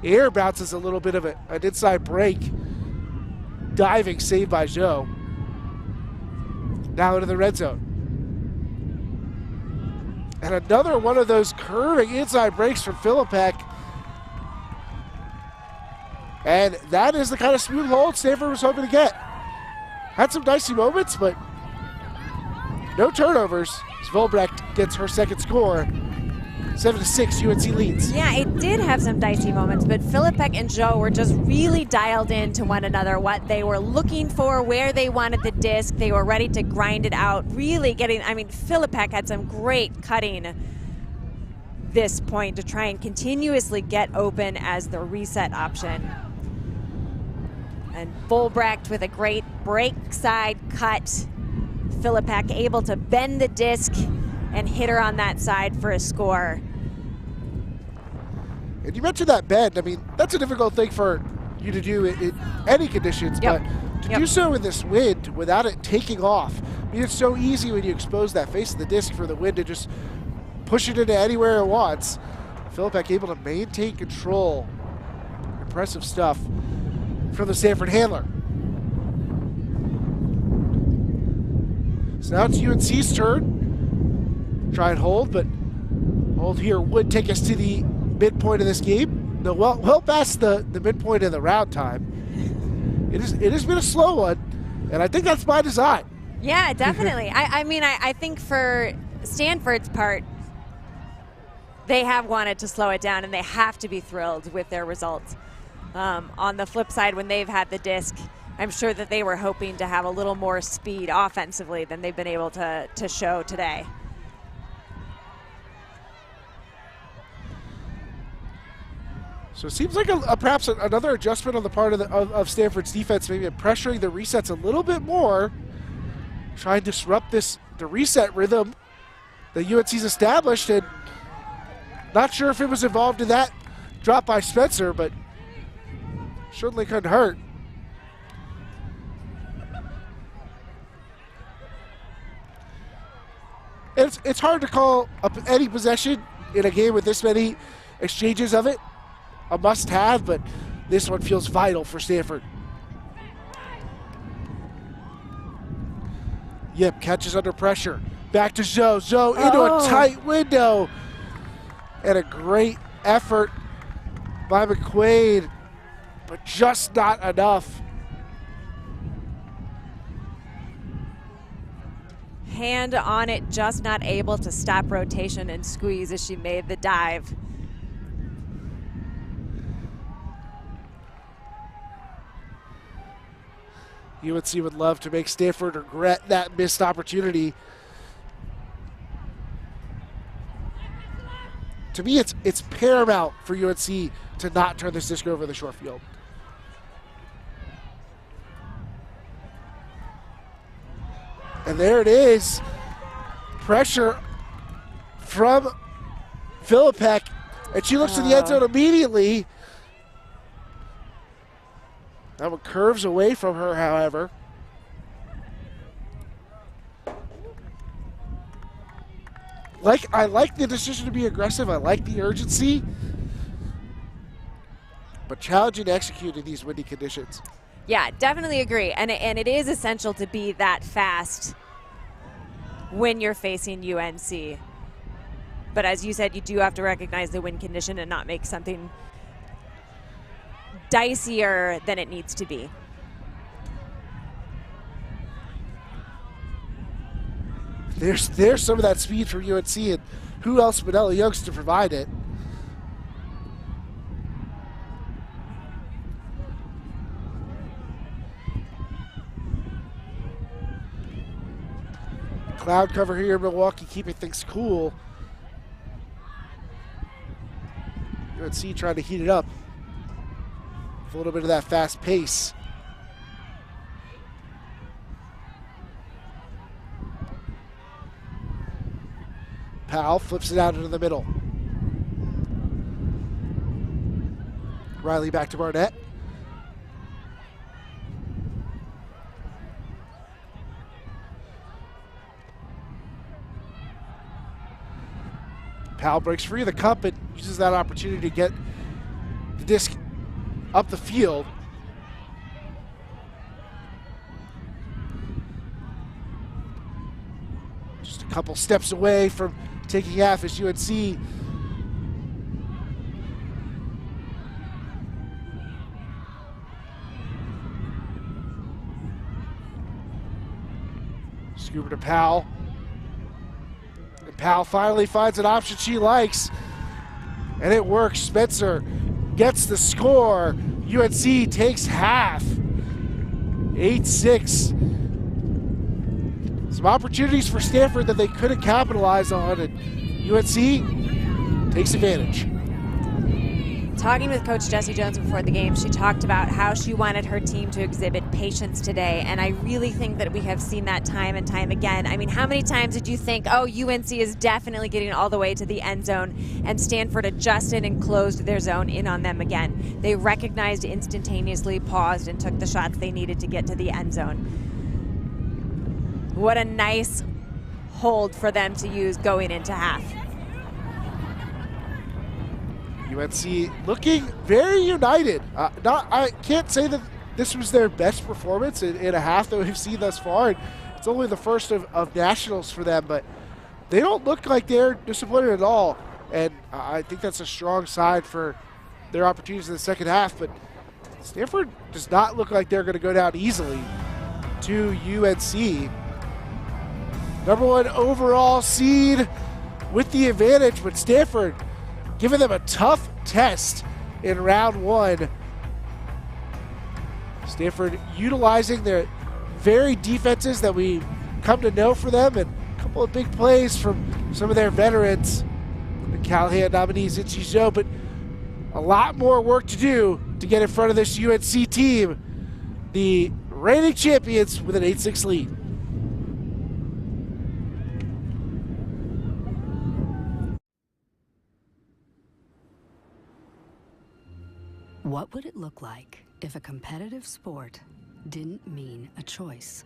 Air bounces a little bit of an inside break. Diving saved by Zhou. Now into the red zone. And another one of those curving inside breaks from Philippek. And that is the kind of smooth hold Stanford was hoping to get. Had some dicey moments, but no turnovers as Volbrecht gets her second score. 7-6, UNC leads. Yeah, it did have some dicey moments, but Philippek and Zhou were just really dialed into one another, what they were looking for, where they wanted the disc. They were ready to grind it out, really getting, I mean, Philippek had some great cutting this point to try and continuously get open as the reset option. And Volbrecht with a great break side cut. Philippek able to bend the disc and hit her on that side for a score. And you mentioned that bend. I mean, that's a difficult thing for you to do in any conditions, but to do so in this wind without it taking off. I mean, it's so easy when you expose that face of the disc for the wind to just push it into anywhere it wants. Philippek able to maintain control. Impressive stuff from the Stanford handler. So now it's UNC's turn. Try and hold, but hold here would take us to the midpoint of this game. No, well past the midpoint of the round time. It has been a slow one, and I think that's by design. Yeah, definitely. I mean, I think for Stanford's part, they have wanted to slow it down, and they have to be thrilled with their results. On the flip side, when they've had the disc, I'm sure that they were hoping to have a little more speed offensively than they've been able to show today. So it seems like perhaps another adjustment on the part of Stanford's defense, maybe pressuring the resets a little bit more, trying to disrupt the reset rhythm that UNC's established, and not sure if it was involved in that drop by Spencer, but certainly couldn't hurt. It's hard to call up any possession in a game with this many exchanges of it a must-have, but this one feels vital for Stanford. Yip catches under pressure. Back to Zhou. Zhou into a tight window. And a great effort by McQuaid, but just not enough. Hand on it, just not able to stop rotation and squeeze as she made the dive. UNC would love to make Stanford regret that missed opportunity. To me, it's paramount for UNC to not turn this disc over the short field. And there it is. Pressure from Philippek. And she looks to the end zone immediately. That one curves away from her, however. I like the decision to be aggressive. I like the urgency. But challenging to execute in these windy conditions. Yeah, definitely agree. And it is essential to be that fast when you're facing UNC. But as you said, you do have to recognize the wind condition and not make something dicier than it needs to be. There's some of that speed from UNC, and who else but Ella Youngst to provide it? Cloud cover here in Milwaukee, keeping things cool. UNC trying to heat it up. A little bit of that fast pace. Powell flips it out into the middle. Riley back to Barnett. Powell breaks free of the cup and uses that opportunity to get the disc up the field. Just a couple steps away from taking half as UNC Scuba to Powell. And Powell finally finds an option she likes. And it works. Spencer gets the score. UNC takes half. 8-6. Some opportunities for Stanford that they couldn't capitalize on, and UNC takes advantage. Talking with Coach Jessie Jones before the game, she talked about how she wanted her team to exhibit patience today, and I really think that we have seen that time and time again. I mean, how many times did you think, oh, UNC is definitely getting all the way to the end zone, and Stanford adjusted and closed their zone in on them again? They recognized instantaneously, paused, and took the shots they needed to get to the end zone. What a nice hold for them to use going into half. UNC looking very united. I can't say that this was their best performance in a half that we've seen thus far. It's only the first of nationals for them, but they don't look like they're disappointed at all. And I think that's a strong sign for their opportunities in the second half. But Stanford does not look like they're going to go down easily to UNC. #1 overall seed with the advantage, but Stanford giving them a tough test in round one. Stanford utilizing their very defenses that we come to know for them, and a couple of big plays from some of their veterans, the Callahan nominees in Chizo, but a lot more work to do to get in front of this UNC team, the reigning champions with an 8-6 lead. What would it look like if a competitive sport didn't mean a choice?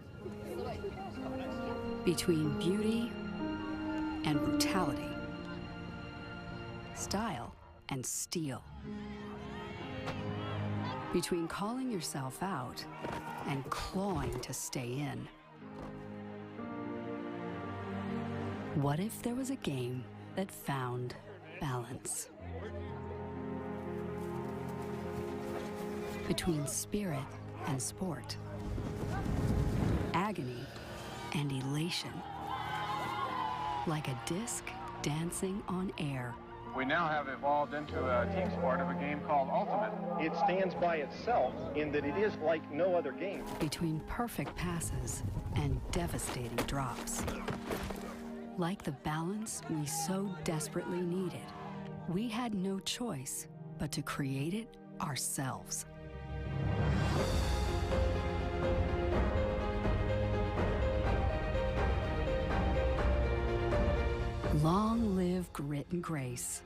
Between beauty and brutality, style and steel. Between calling yourself out and clawing to stay in. What if there was a game that found balance? Between spirit and sport, agony and elation, like a disc dancing on air. We now have evolved into a team sport of a game called Ultimate. It stands by itself in that it is like no other game. Between perfect passes and devastating drops, like the balance we so desperately needed, we had no choice but to create it ourselves. Long live grit and grace.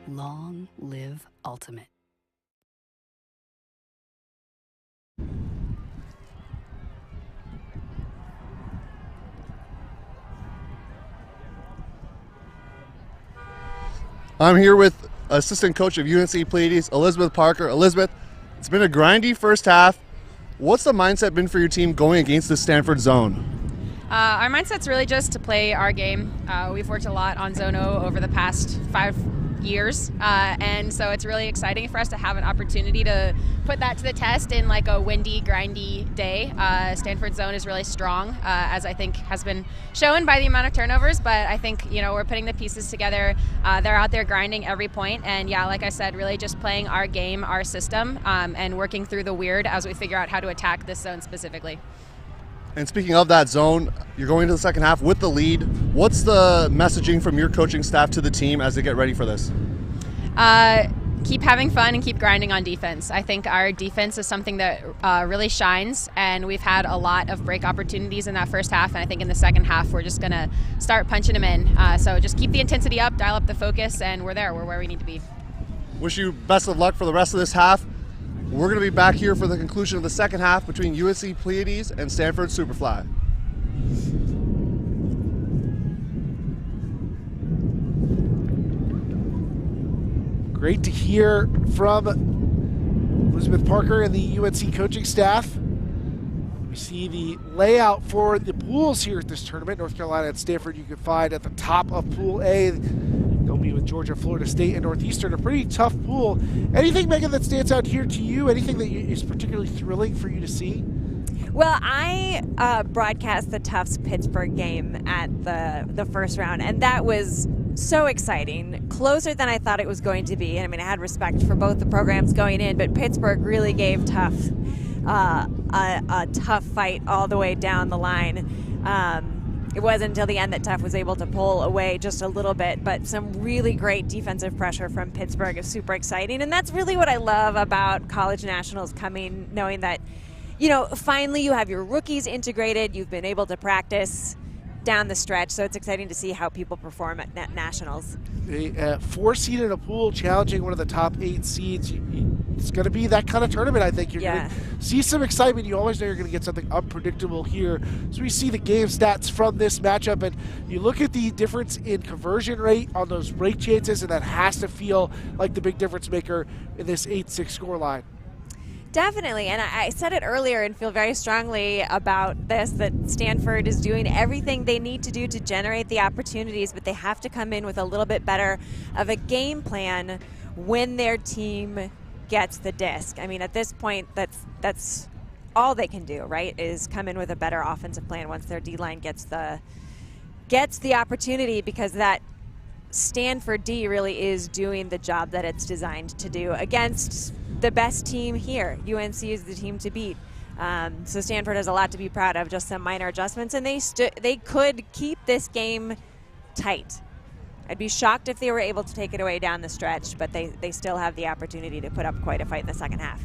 Long live Ultimate. I'm here with assistant coach of UNC Pleiades, Elizabeth Parker. Elizabeth, it's been a grindy first half. What's the mindset been for your team going against the Stanford zone? Our mindset's really just to play our game. We've worked a lot on Zone O over the past 5 years, and so it's really exciting for us to have an opportunity to put that to the test in like a windy, grindy day. Stanford zone is really strong, as I think has been shown by the amount of turnovers, but I think, you know, we're putting the pieces together. They're out there grinding every point, and yeah, like I said, really just playing our game, our system, and working through the weird as we figure out how to attack this zone specifically. And speaking of that zone, you're going into the second half with the lead. What's the messaging from your coaching staff to the team as they get ready for this? keep having fun and keep grinding on defense. I think our defense is something that really shines, and we've had a lot of break opportunities in that first half, and I think in the second half we're just going to start punching them in. So just keep the intensity up, dial up the focus, and we're there. We're where we need to be. Wish you best of luck for the rest of this half. We're going to be back here for the conclusion of the second half between UNC Pleiades and Stanford Superfly. Great to hear from Elizabeth Parker and the UNC coaching staff. We see the layout for the pools here at this tournament. North Carolina and Stanford you can find at the top of Pool A. They'll be with Georgia, Florida State, and Northeastern. A pretty tough pool. Anything, Megan, that stands out here to you? Anything that is particularly thrilling for you to see? Well, I broadcast the Tufts-Pittsburgh game at the first round, and that was so exciting, closer than I thought it was going to be. And I mean, I had respect for both the programs going in, but Pittsburgh really gave Tufts a tough fight all the way down the line. It wasn't until the end that Tufts was able to pull away just a little bit, but some really great defensive pressure from Pittsburgh is super exciting. And that's really what I love about college nationals coming, knowing that, you know, finally you have your rookies integrated, you've been able to practice down the stretch, so it's exciting to see how people perform at nationals. A 4 seed in a pool challenging one of the top 8 seeds. It's going to be that kind of tournament, I think. You're going to see some excitement. You always know you're going to get something unpredictable here. So we see the game stats from this matchup, and you look at the difference in conversion rate on those break chances, and that has to feel like the big difference maker in this 8-6 score line. Definitely, and I said it earlier and feel very strongly about this, that Stanford is doing everything they need to do to generate the opportunities, but they have to come in with a little bit better of a game plan when their team gets the disc. I mean, at this point, that's all they can do, right, is come in with a better offensive plan once their D-line gets the opportunity, because that Stanford D really is doing the job that it's designed to do against the best team here. UNC is the team to beat. So Stanford has a lot to be proud of, just some minor adjustments, and they could keep this game tight. I'd be shocked if they were able to take it away down the stretch, but they still have the opportunity to put up quite a fight in the second half.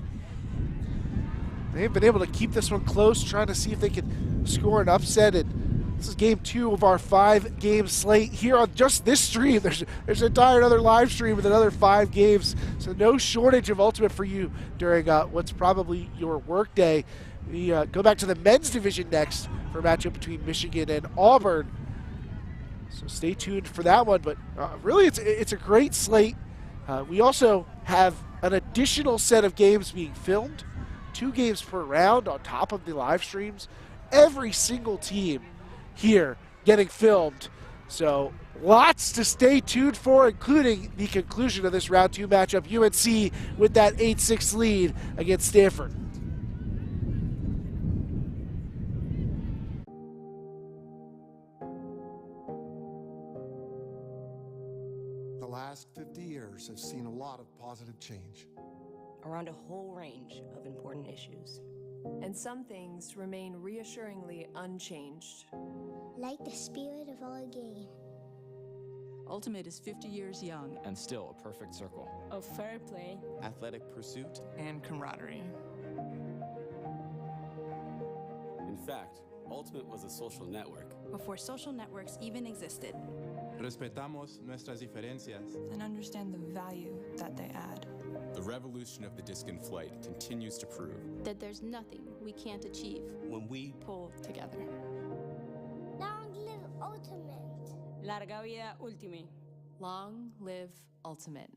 They've been able to keep this one close, trying to see if they can score an upset. And this is game 2 of our 5-game slate here on just this stream. There's an entire another live stream with another 5 games, so no shortage of Ultimate for you during what's probably your work day. We go back to the men's division next for a matchup between Michigan and Auburn. So stay tuned for that one. But really, it's a great slate. We also have an additional set of games being filmed, 2 games per round on top of the live streams. Every single team here getting filmed. So lots to stay tuned for, including the conclusion of this round 2 matchup. UNC with that 8-6 lead against Stanford. The last 50 years have seen a lot of positive change around a whole range of important issues. And some things remain reassuringly unchanged. Like the spirit of our game. Ultimate is 50 years young and still a perfect circle of fair play, athletic pursuit, and camaraderie. In fact, Ultimate was a social network before social networks even existed. Respetamos nuestras diferencias and understand the value that they add. The revolution of the disc in flight continues to prove that there's nothing we can't achieve when we pull together. Long live Ultimate. Larga vida Ultimate. Long live Ultimate.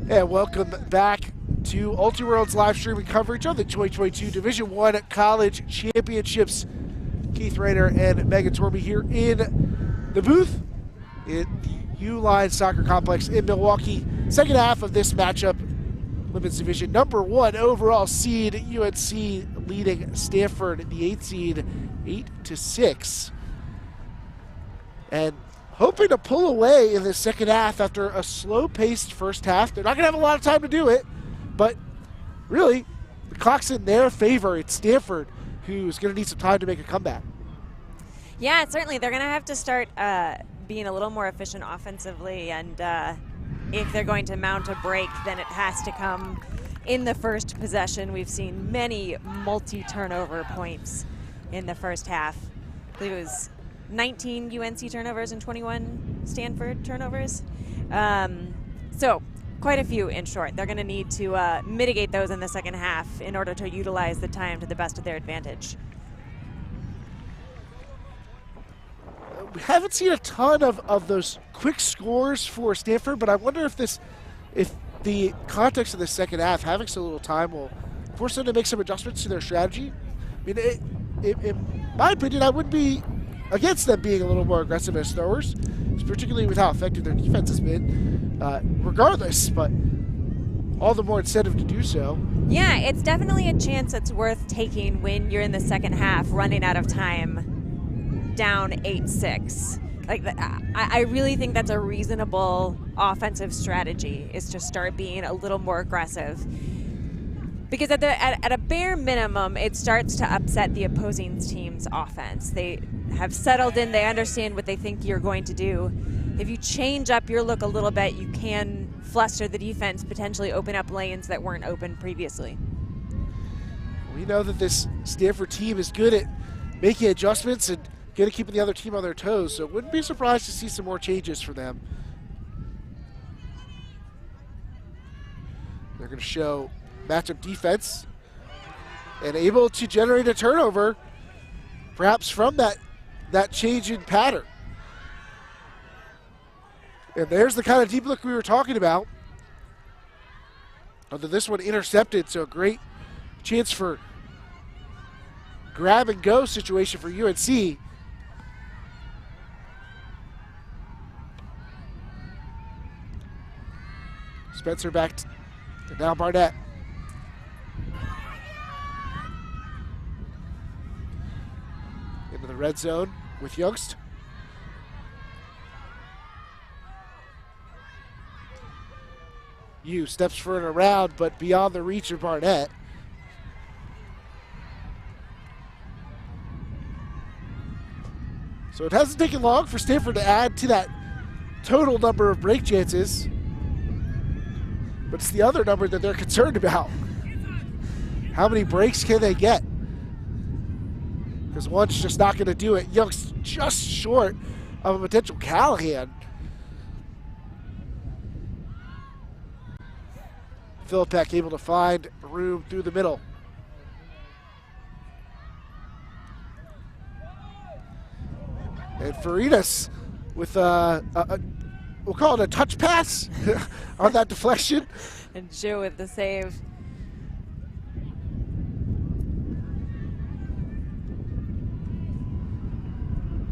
And welcome back to UltiWorld's live streaming coverage of the 2022 Division I College Championships. Keith Rayner and Megan Torby here in the booth at the U-Line Soccer Complex in Milwaukee. Second half of this matchup, Women's Division number 1 overall seed, UNC leading Stanford, the 8th seed, 8-6. And hoping to pull away in the second half after a slow-paced first half. They're not going to have a lot of time to do it, but really, the clock's in their favor. It's Stanford who's going to need some time to make a comeback. Yeah, certainly. They're going to have to start being a little more efficient offensively, and if they're going to mount a break, then it has to come in the first possession. We've seen many multi-turnover points in the first half. I believe it was 19 UNC turnovers and 21 Stanford turnovers. So quite a few in short. They're going to need to mitigate those in the second half in order to utilize the time to the best of their advantage. We haven't seen a ton of those quick scores for Stanford, but I wonder if the context of the second half, having so little time, will force them to make some adjustments to their strategy. I mean, in my opinion, I wouldn't be against them being a little more aggressive as throwers, particularly with how effective their defense has been, regardless, but all the more incentive to do so. Yeah, it's definitely a chance that's worth taking when you're in the second half, running out of time, down 8-6. Like, I really think that's a reasonable offensive strategy, is to start being a little more aggressive. Because at a bare minimum, it starts to upset the opposing team's offense. They have settled in, they understand what they think you're going to do. If you change up your look a little bit, you can fluster the defense, potentially open up lanes that weren't open previously. We know that this Stanford team is good at making adjustments and good at keeping the other team on their toes, so wouldn't be surprised to see some more changes for them. They're going to show matchup defense and able to generate a turnover, perhaps from that change in pattern. And there's the kind of deep look we were talking about. Although this one intercepted, so a great chance for grab and go situation for UNC. Spencer back to now Barnett. Into the red zone with Youngst. Yu steps for it around, but beyond the reach of Barnett. So it hasn't taken long for Stanford to add to that total number of break chances. But it's the other number that they're concerned about. How many breaks can they get? Because one's just not going to do it. Young's just short of a potential Callahan. Philippek able to find room through the middle. And Faridas with we'll call it a touch pass on that deflection. And Joe with the save.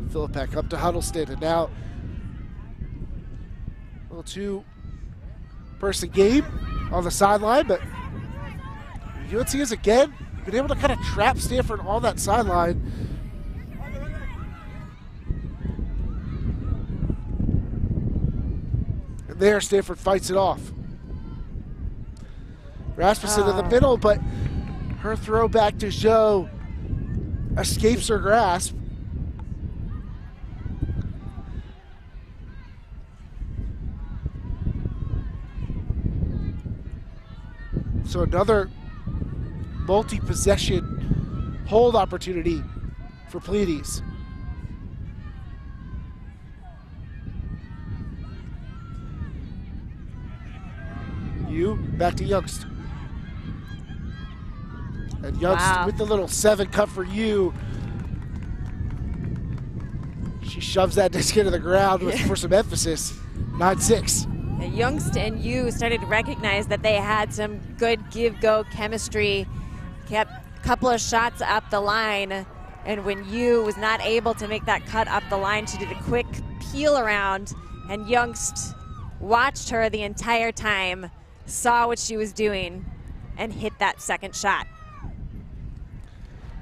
Philippek up to Huddleston, and now a little two-person game on the sideline, but UNC has again been able to kind of trap Stanford on that sideline. And there, Stanford fights it off. Rasmussen in the middle, but her throw back to Zhou escapes her grasp. So another multi-possession hold opportunity for Pleiades. Yu back to Youngst. And Youngst with the little 7 cut for Yu. She shoves that disc into the ground for some emphasis. 9-6. Youngst and Yu started to recognize that they had some good give-go chemistry, kept a couple of shots up the line, and when Yu was not able to make that cut up the line, she did a quick peel around, and Youngst watched her the entire time, saw what she was doing, and hit that second shot.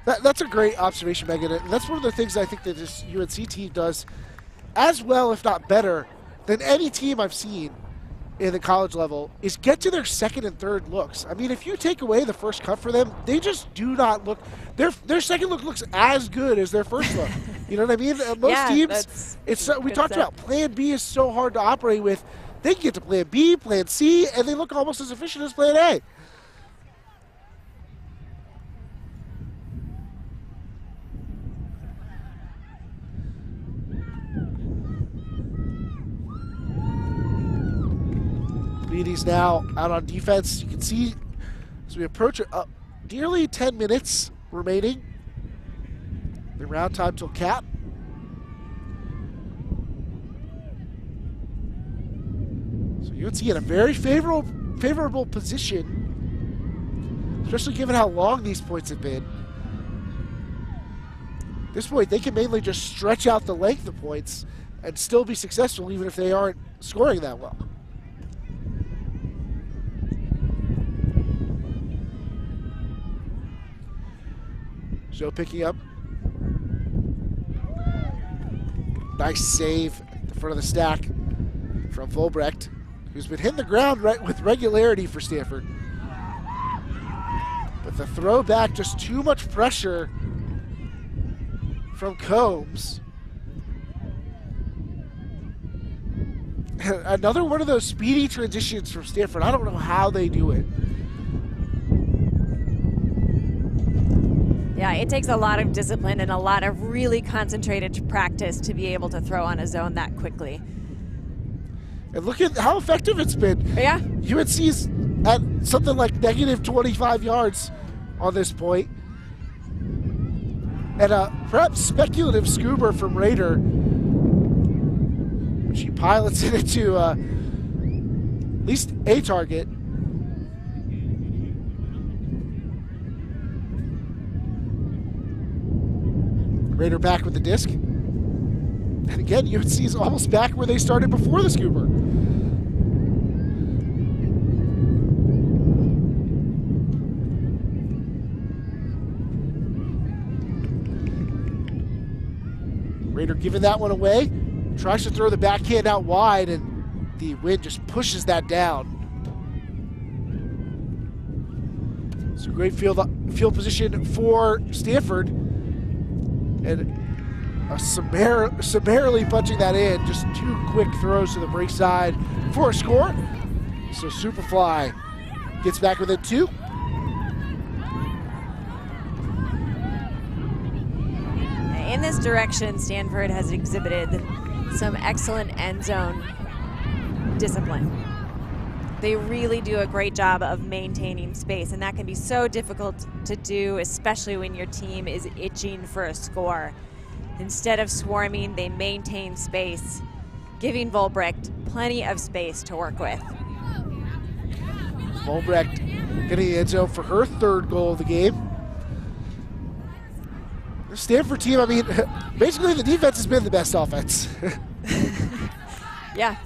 That's a great observation, Megan. And that's one of the things I think that this UNC team does as well, if not better, than any team I've seen in the college level is get to their second and third looks. I mean, if you take away the first cut for them, they just do not look. Their second look looks as good as their first look. You know what I mean? Most teams, we talked about Plan B is so hard to operate with. They can get to Plan B, Plan C, and they look almost as efficient as Plan A. Bleedy's now out on defense. You can see as we approach nearly 10 minutes remaining. The round time till cap. So UNC in a very favorable position, especially given how long these points have been. At this point, they can mainly just stretch out the length of points and still be successful even if they aren't scoring that well. Joe picking up. Nice save at the front of the stack from Volbrecht, who's been hitting the ground with regularity for Stanford. But the throw back, just too much pressure from Combs. Another one of those speedy transitions from Stanford. I don't know how they do it. Yeah, it takes a lot of discipline and a lot of really concentrated practice to be able to throw on a zone that quickly. And look at how effective it's been. Yeah. UNC's at something like negative 25 yards on this point. And a perhaps speculative scooper from Raider. She pilots it into at least a target. Raider back with the disc. And again, UNC is almost back where they started before the scooper. Raider giving that one away. Tries to throw the backhand out wide, and the wind just pushes that down. So great field position for Stanford. And summarily punching that in. Just two quick throws to the break side for a score. So Superfly gets back within two. In this direction, Stanford has exhibited some excellent end zone discipline. They really do a great job of maintaining space, and that can be so difficult to do, especially when your team is itching for a score. Instead of swarming, they maintain space, giving Volbrecht plenty of space to work with. Volbrecht getting the end zone for her third goal of the game. The Stanford team, I mean, basically the defense has been the best offense. Yeah.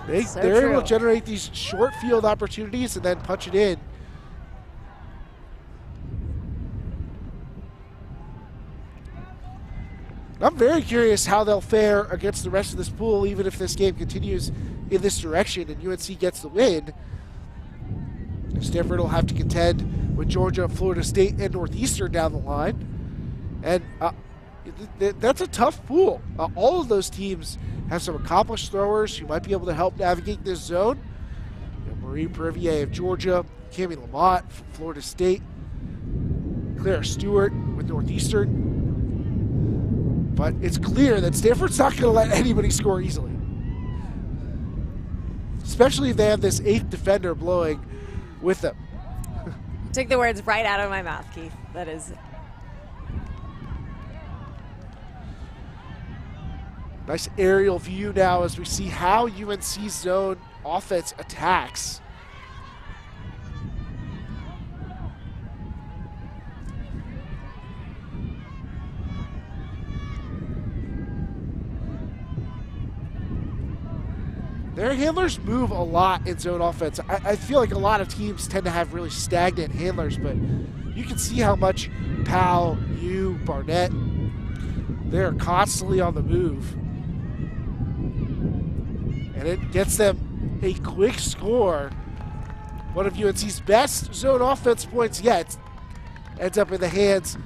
They're able to generate these short field opportunities and then punch it in. I'm very curious how they'll fare against the rest of this pool, even if this game continues in this direction and UNC gets the win. Stanford will have to contend with Georgia, Florida State, and Northeastern down the line. And that's a tough pool. All of those teams have some accomplished throwers who might be able to help navigate this zone. Marie Perivier of Georgia, Cami Lamont from Florida State, Clara Stewart with Northeastern. But it's clear that Stanford's not going to let anybody score easily. Especially if they have this eighth defender blowing with them. Took the words right out of my mouth, Keith. That is. Nice aerial view now as we see how UNC's zone offense attacks. Their handlers move a lot in zone offense. I feel like a lot of teams tend to have really stagnant handlers, but you can see how much Powell, Yu, Barnett, they're constantly on the move. And it gets them a quick score. One of UNC's best zone offense points yet ends up in the hands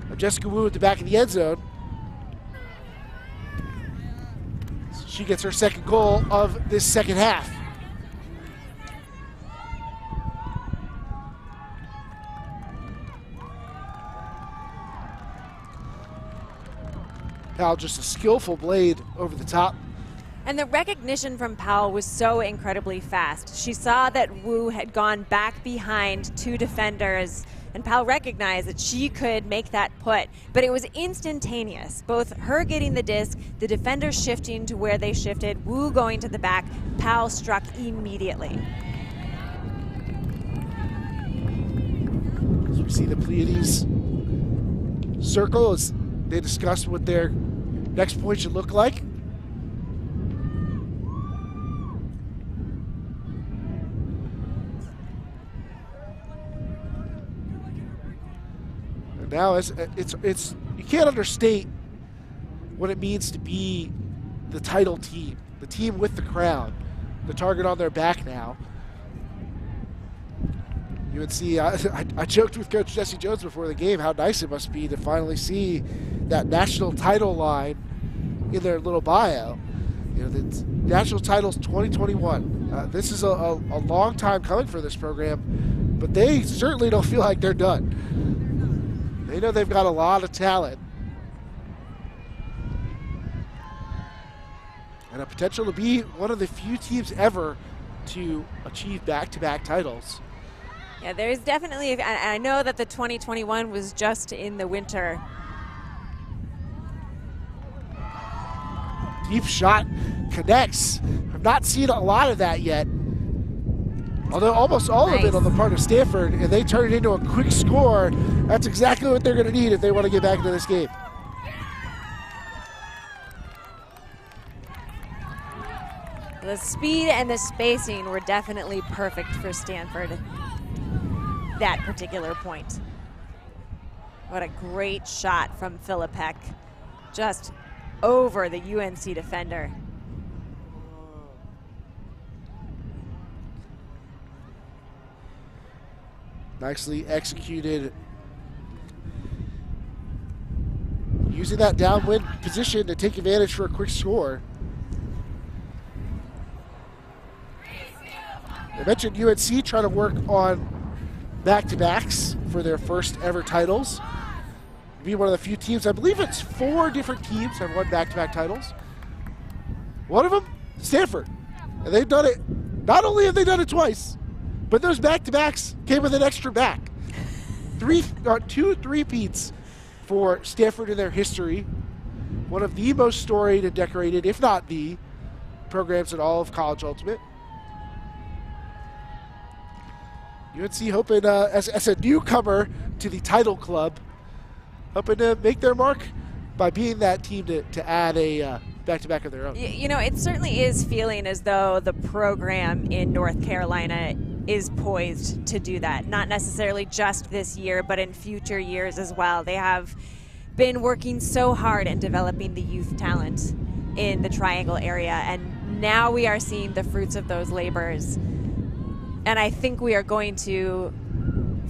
of Jessica Wu at the back of the end zone. She gets her second goal of this second half. Powell just a skillful blade over the top. And the recognition from Powell was so incredibly fast. She saw that Wu had gone back behind two defenders, and Powell recognized that she could make that put, but it was instantaneous. Both her getting the disc, the defenders shifting to where they shifted, Wu going to the back, Powell struck immediately. As we see the Pleiades circle as they discuss what their next point should look like. And now it's you can't understate what it means to be the title team, the team with the crown, the target on their back now. UNC, I joked with Coach Jesse Jones before the game how nice it must be to finally see that national title line in their little bio. You know, the national titles 2021. This is a long time coming for this program, but they certainly don't feel like they're done. They know they've got a lot of talent and a potential to be one of the few teams ever to achieve back-to-back titles. Yeah, there's definitely, and I know that the 2021 was just in the winter. Deep shot connects. I've not seen a lot of that yet. Although almost all of it on the part of Stanford, and they turn it into a quick score. That's exactly what they're going to need if they want to get back into this game. The speed and the spacing were definitely perfect for Stanford. That particular point. What a great shot from Philippek, just over the UNC defender. Nicely executed. Using that downwind position to take advantage for a quick score. I mentioned UNC trying to work on back-to-backs for their first ever titles. Be one of the few teams, I believe it's 4 different teams have won back-to-back titles. One of them, Stanford. And they've done it, not only have they done it twice, but those back-to-backs came with an extra back. 2 three-peats for Stanford in their history. One of the most storied and decorated, if not the, programs in all of college ultimate. UNC hoping, as a newcomer to the title club, hoping to make their mark by being that team to add a back-to-back of their own. You know, it certainly is feeling as though the program in North Carolina is poised to do that. Not necessarily just this year, but in future years as well. They have been working so hard in developing the youth talent in the Triangle area, and now we are seeing the fruits of those labors. And I think we are going to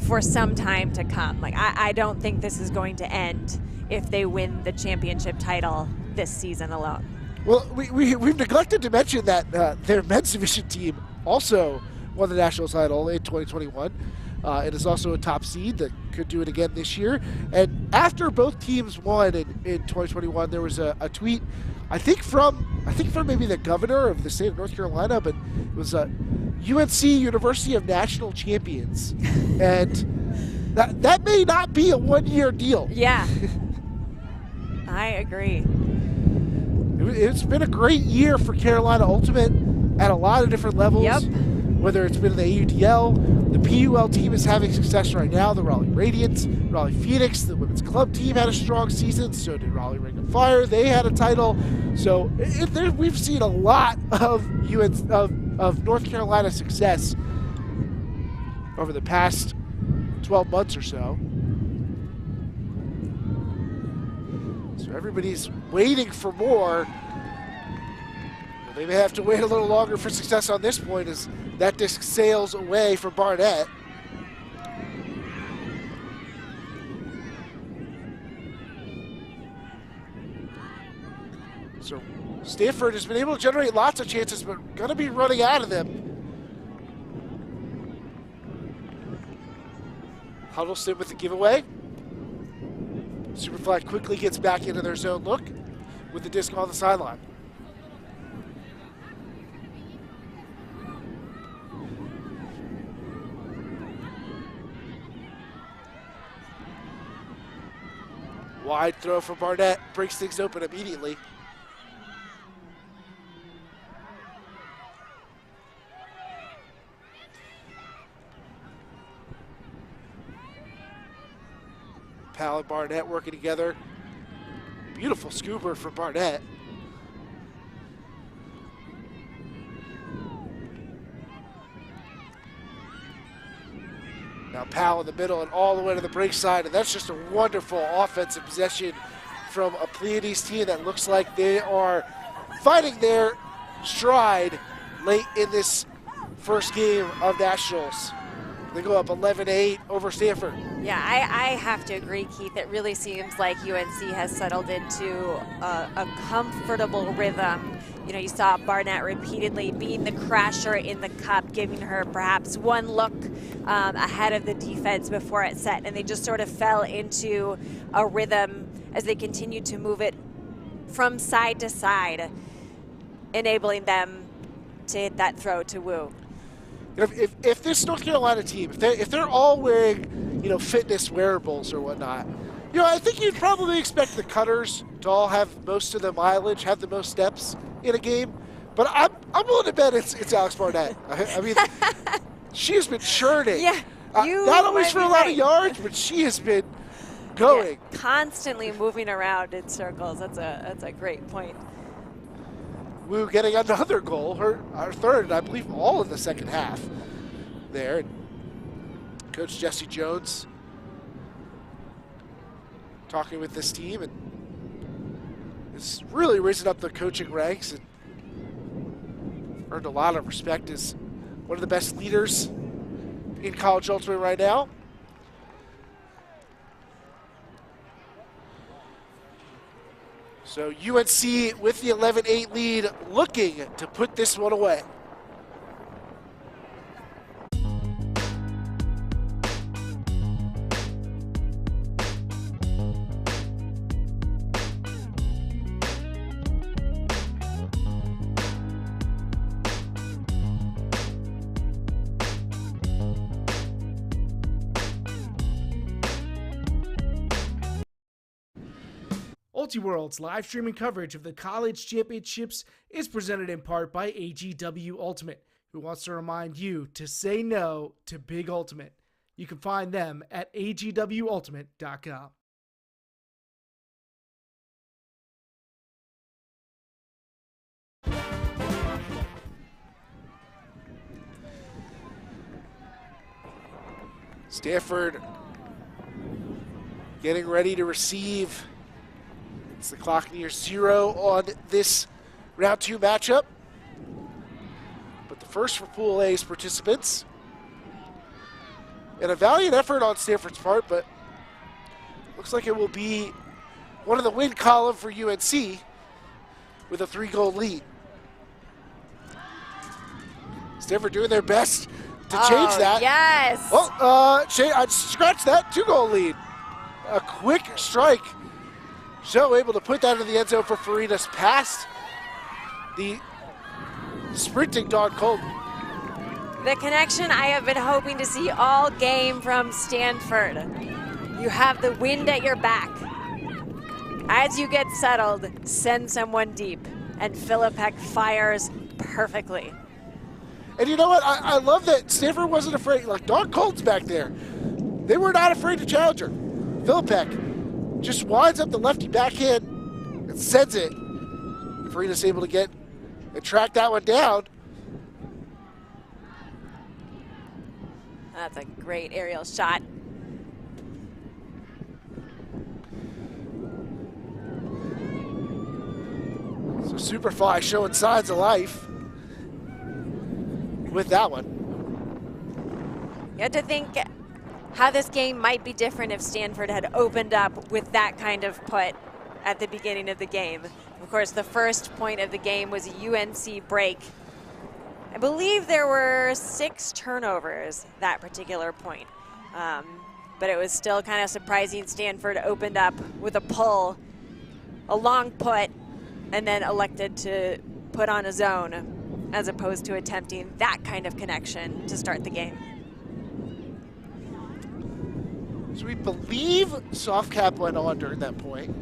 for some time to come. Like, I don't think this is going to end if they win the championship title this season alone. Well, we've neglected to mention that their men's division team also won the national title in 2021. It is also a top seed that could do it again this year. And after both teams won in 2021, there was a tweet, I think from maybe the governor of the state of North Carolina, but it was UNC University of National Champions. And that may not be a one-year deal. Yeah. I agree. It's been a great year for Carolina Ultimate at a lot of different levels. Yep. Whether it's been the AUDL, the PUL team is having success right now, the Raleigh Radiants, Raleigh Phoenix, the women's club team had a strong season, so did Raleigh Ring of Fire. They had a title. So we've seen a lot of North Carolina success over the past 12 months or so. So everybody's waiting for more. They may have to wait a little longer for success on this point as that disc sails away from Barnett. So Stanford has been able to generate lots of chances, but going to be running out of them. Huddleston with the giveaway. Superfly quickly gets back into their zone look with the disc on the sideline. Wide throw for Barnett, breaks things open immediately. Powell and Barnett working together. Beautiful scooper for Barnett. Now Powell in the middle and all the way to the break side, and that's just a wonderful offensive possession from a Pleiades team that looks like they are finding their stride late in this first game of Nationals. They go up 11-8 over Stanford. Yeah, I have to agree, Keith. It really seems like UNC has settled into a comfortable rhythm. You know, you saw Barnett repeatedly being the crasher in the cup, giving her perhaps one look ahead of the defense before it set, and they just sort of fell into a rhythm as they continued to move it from side to side, enabling them to hit that throw to Wu. If this North Carolina team, if they're all wearing, you know, fitness wearables or whatnot, you know, I think you'd probably expect the cutters to all have most of the mileage, have the most steps in a game. But I'm willing to bet it's Alex Barnett. I mean, she has been churning. Yeah, not always for a lot of yards, but she has been going. Yeah, constantly moving around in circles. That's a great point. Wu getting another goal, her third, and I believe all in the second half there. And Coach Jesse Jones talking with this team and has really risen up the coaching ranks and earned a lot of respect as one of the best leaders in college ultimate right now. So UNC with the 11-8 lead, looking to put this one away. Ultiworld's live streaming coverage of the college championships is presented in part by AGW Ultimate, who wants to remind you to say no to Big Ultimate. You can find them at agwultimate.com. Stanford getting ready to receive. It's the clock near 0 on this round 2 matchup. But the first for Pool A's participants. And a valiant effort on Stanford's part, but looks like it will be one in the win column for UNC with a 3-goal lead. Stanford doing their best to change that. Yes. Well, I'd scratch that 2-goal lead. A quick strike. So able to put that in the end zone for Farinas past the sprinting Dawn Colton. The connection I have been hoping to see all game from Stanford. You have the wind at your back. As you get settled, send someone deep. And Philippek fires perfectly. And you know what? I love that Stanford wasn't afraid. Like, Dawn Colton's back there. They were not afraid to challenge her. Philippek just winds up the lefty backhand and sends it. Farinas able to get and track that one down. That's a great aerial shot. So Superfly showing signs of life with that one. You have to think how this game might be different if Stanford had opened up with that kind of put at the beginning of the game. Of course, the first point of the game was a UNC break. I believe there were 6 turnovers that particular point. But it was still kind of surprising. Stanford opened up with a pull, a long put, and then elected to put on a zone as opposed to attempting that kind of connection to start the game. So we believe soft cap went on during that point,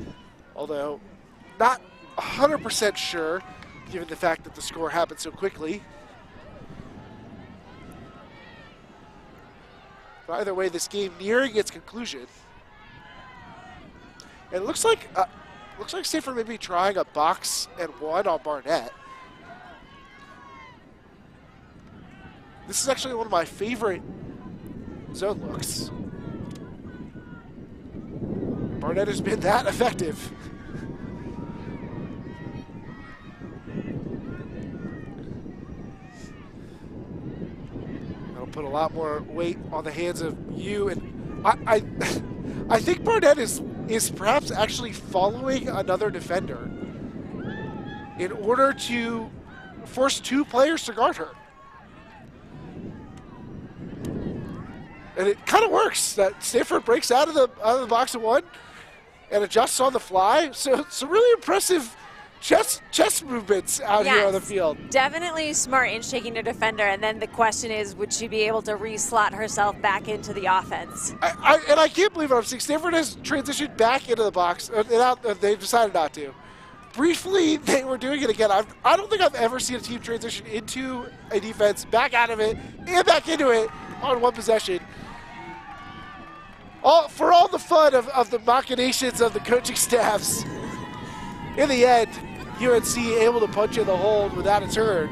although not 100% sure given the fact that the score happened so quickly. But either way, this game nearing its conclusion. And it looks like Stanford may be trying a box and 1 on Barnett. This is actually one of my favorite zone looks. Barnett has been that effective. That'll put a lot more weight on the hands of you, and I think Barnett is perhaps actually following another defender in order to force 2 players to guard her. And it kind of works. That Stanford breaks out of the box of 1 and adjusts on the fly. So really impressive chess movements out here on the field. Definitely smart in shaking a defender. And then the question is, would she be able to re-slot herself back into the offense? And I can't believe what I'm seeing. Stanford has transitioned back into the box. They've decided not to. Briefly, they were doing it again. I don't think I've ever seen a team transition into a defense, back out of it, and back into it on 1 possession. For all the fun of the machinations of the coaching staffs, in the end, UNC able to punch in the hold without a turn.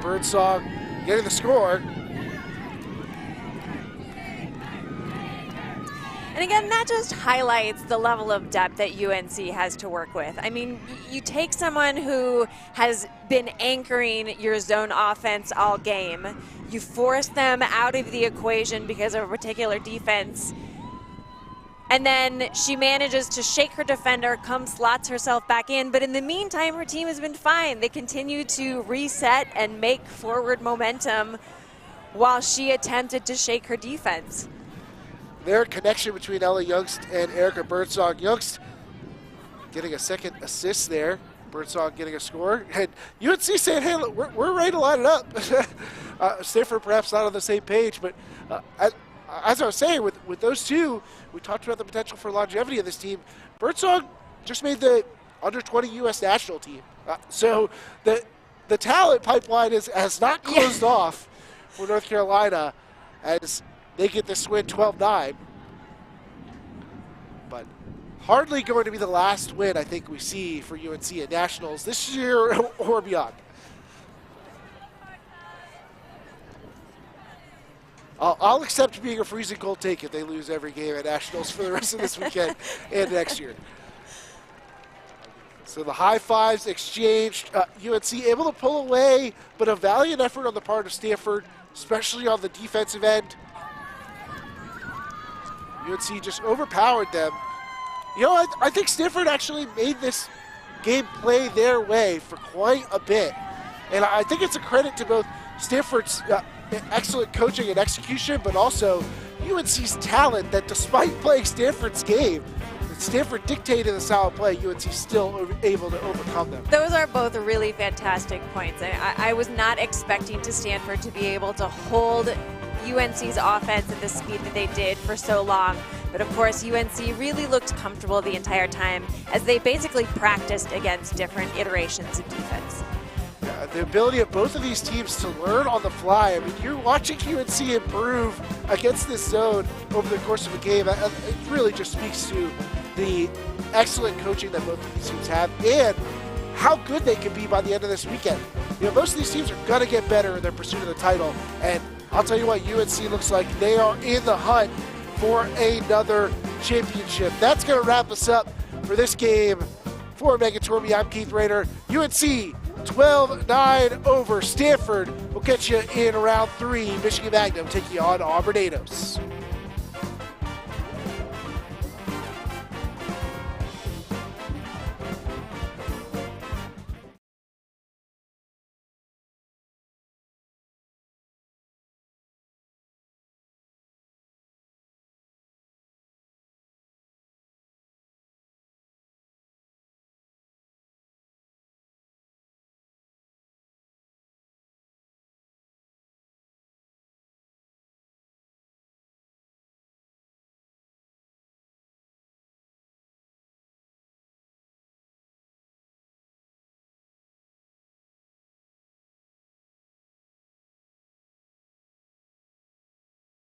Birdsong getting the score. And again, that just highlights the level of depth that UNC has to work with. I mean, you take someone who has been anchoring your zone offense all game, you force them out of the equation because of a particular defense, and then she manages to shake her defender, slots herself back in, but in the meantime, her team has been fine. They continue to reset and make forward momentum while she attempted to shake her defense. Their connection between Ella Youngst and Erica Birdsong. Youngst getting a second assist there. Birdsong getting a score. And UNC saying, hey, look, we're ready to line it up. Stanford perhaps not on the same page, but as I was saying, with those two, we talked about the potential for longevity of this team. Birdsong just made the under-20 U.S. national team. So the talent pipeline has not closed off for North Carolina as they get this win 12-9. But hardly going to be the last win I think we see for UNC at Nationals this year or beyond. I'll accept being a freezing cold take if they lose every game at Nationals for the rest of this weekend and next year. So the high fives exchanged. UNC able to pull away, but a valiant effort on the part of Stanford, especially on the defensive end. UNC just overpowered them. You know, I think Stanford actually made this game play their way for quite a bit. And I think it's a credit to both Stanford's excellent coaching and execution, but also UNC's talent that despite playing Stanford's game, Stanford dictated the style of play, UNC still able to overcome them. Those are both really fantastic points. I was not expecting Stanford to be able to hold UNC's offense at the speed that they did for so long. But of course, UNC really looked comfortable the entire time as they basically practiced against different iterations of defense. The ability of both of these teams to learn on the fly. I mean, you're watching UNC improve against this zone over the course of a game. It really just speaks to the excellent coaching that both of these teams have and how good they can be by the end of this weekend. You know, most of these teams are going to get better in their pursuit of the title. And I'll tell you what, UNC looks like they are in the hunt for another championship. That's going to wrap us up for this game For Megan Torby, I'm Keith Rayner. UNC 12-9 over Stanford. We'll catch you in round 3. Michigan Magnum taking on Auburn Ados.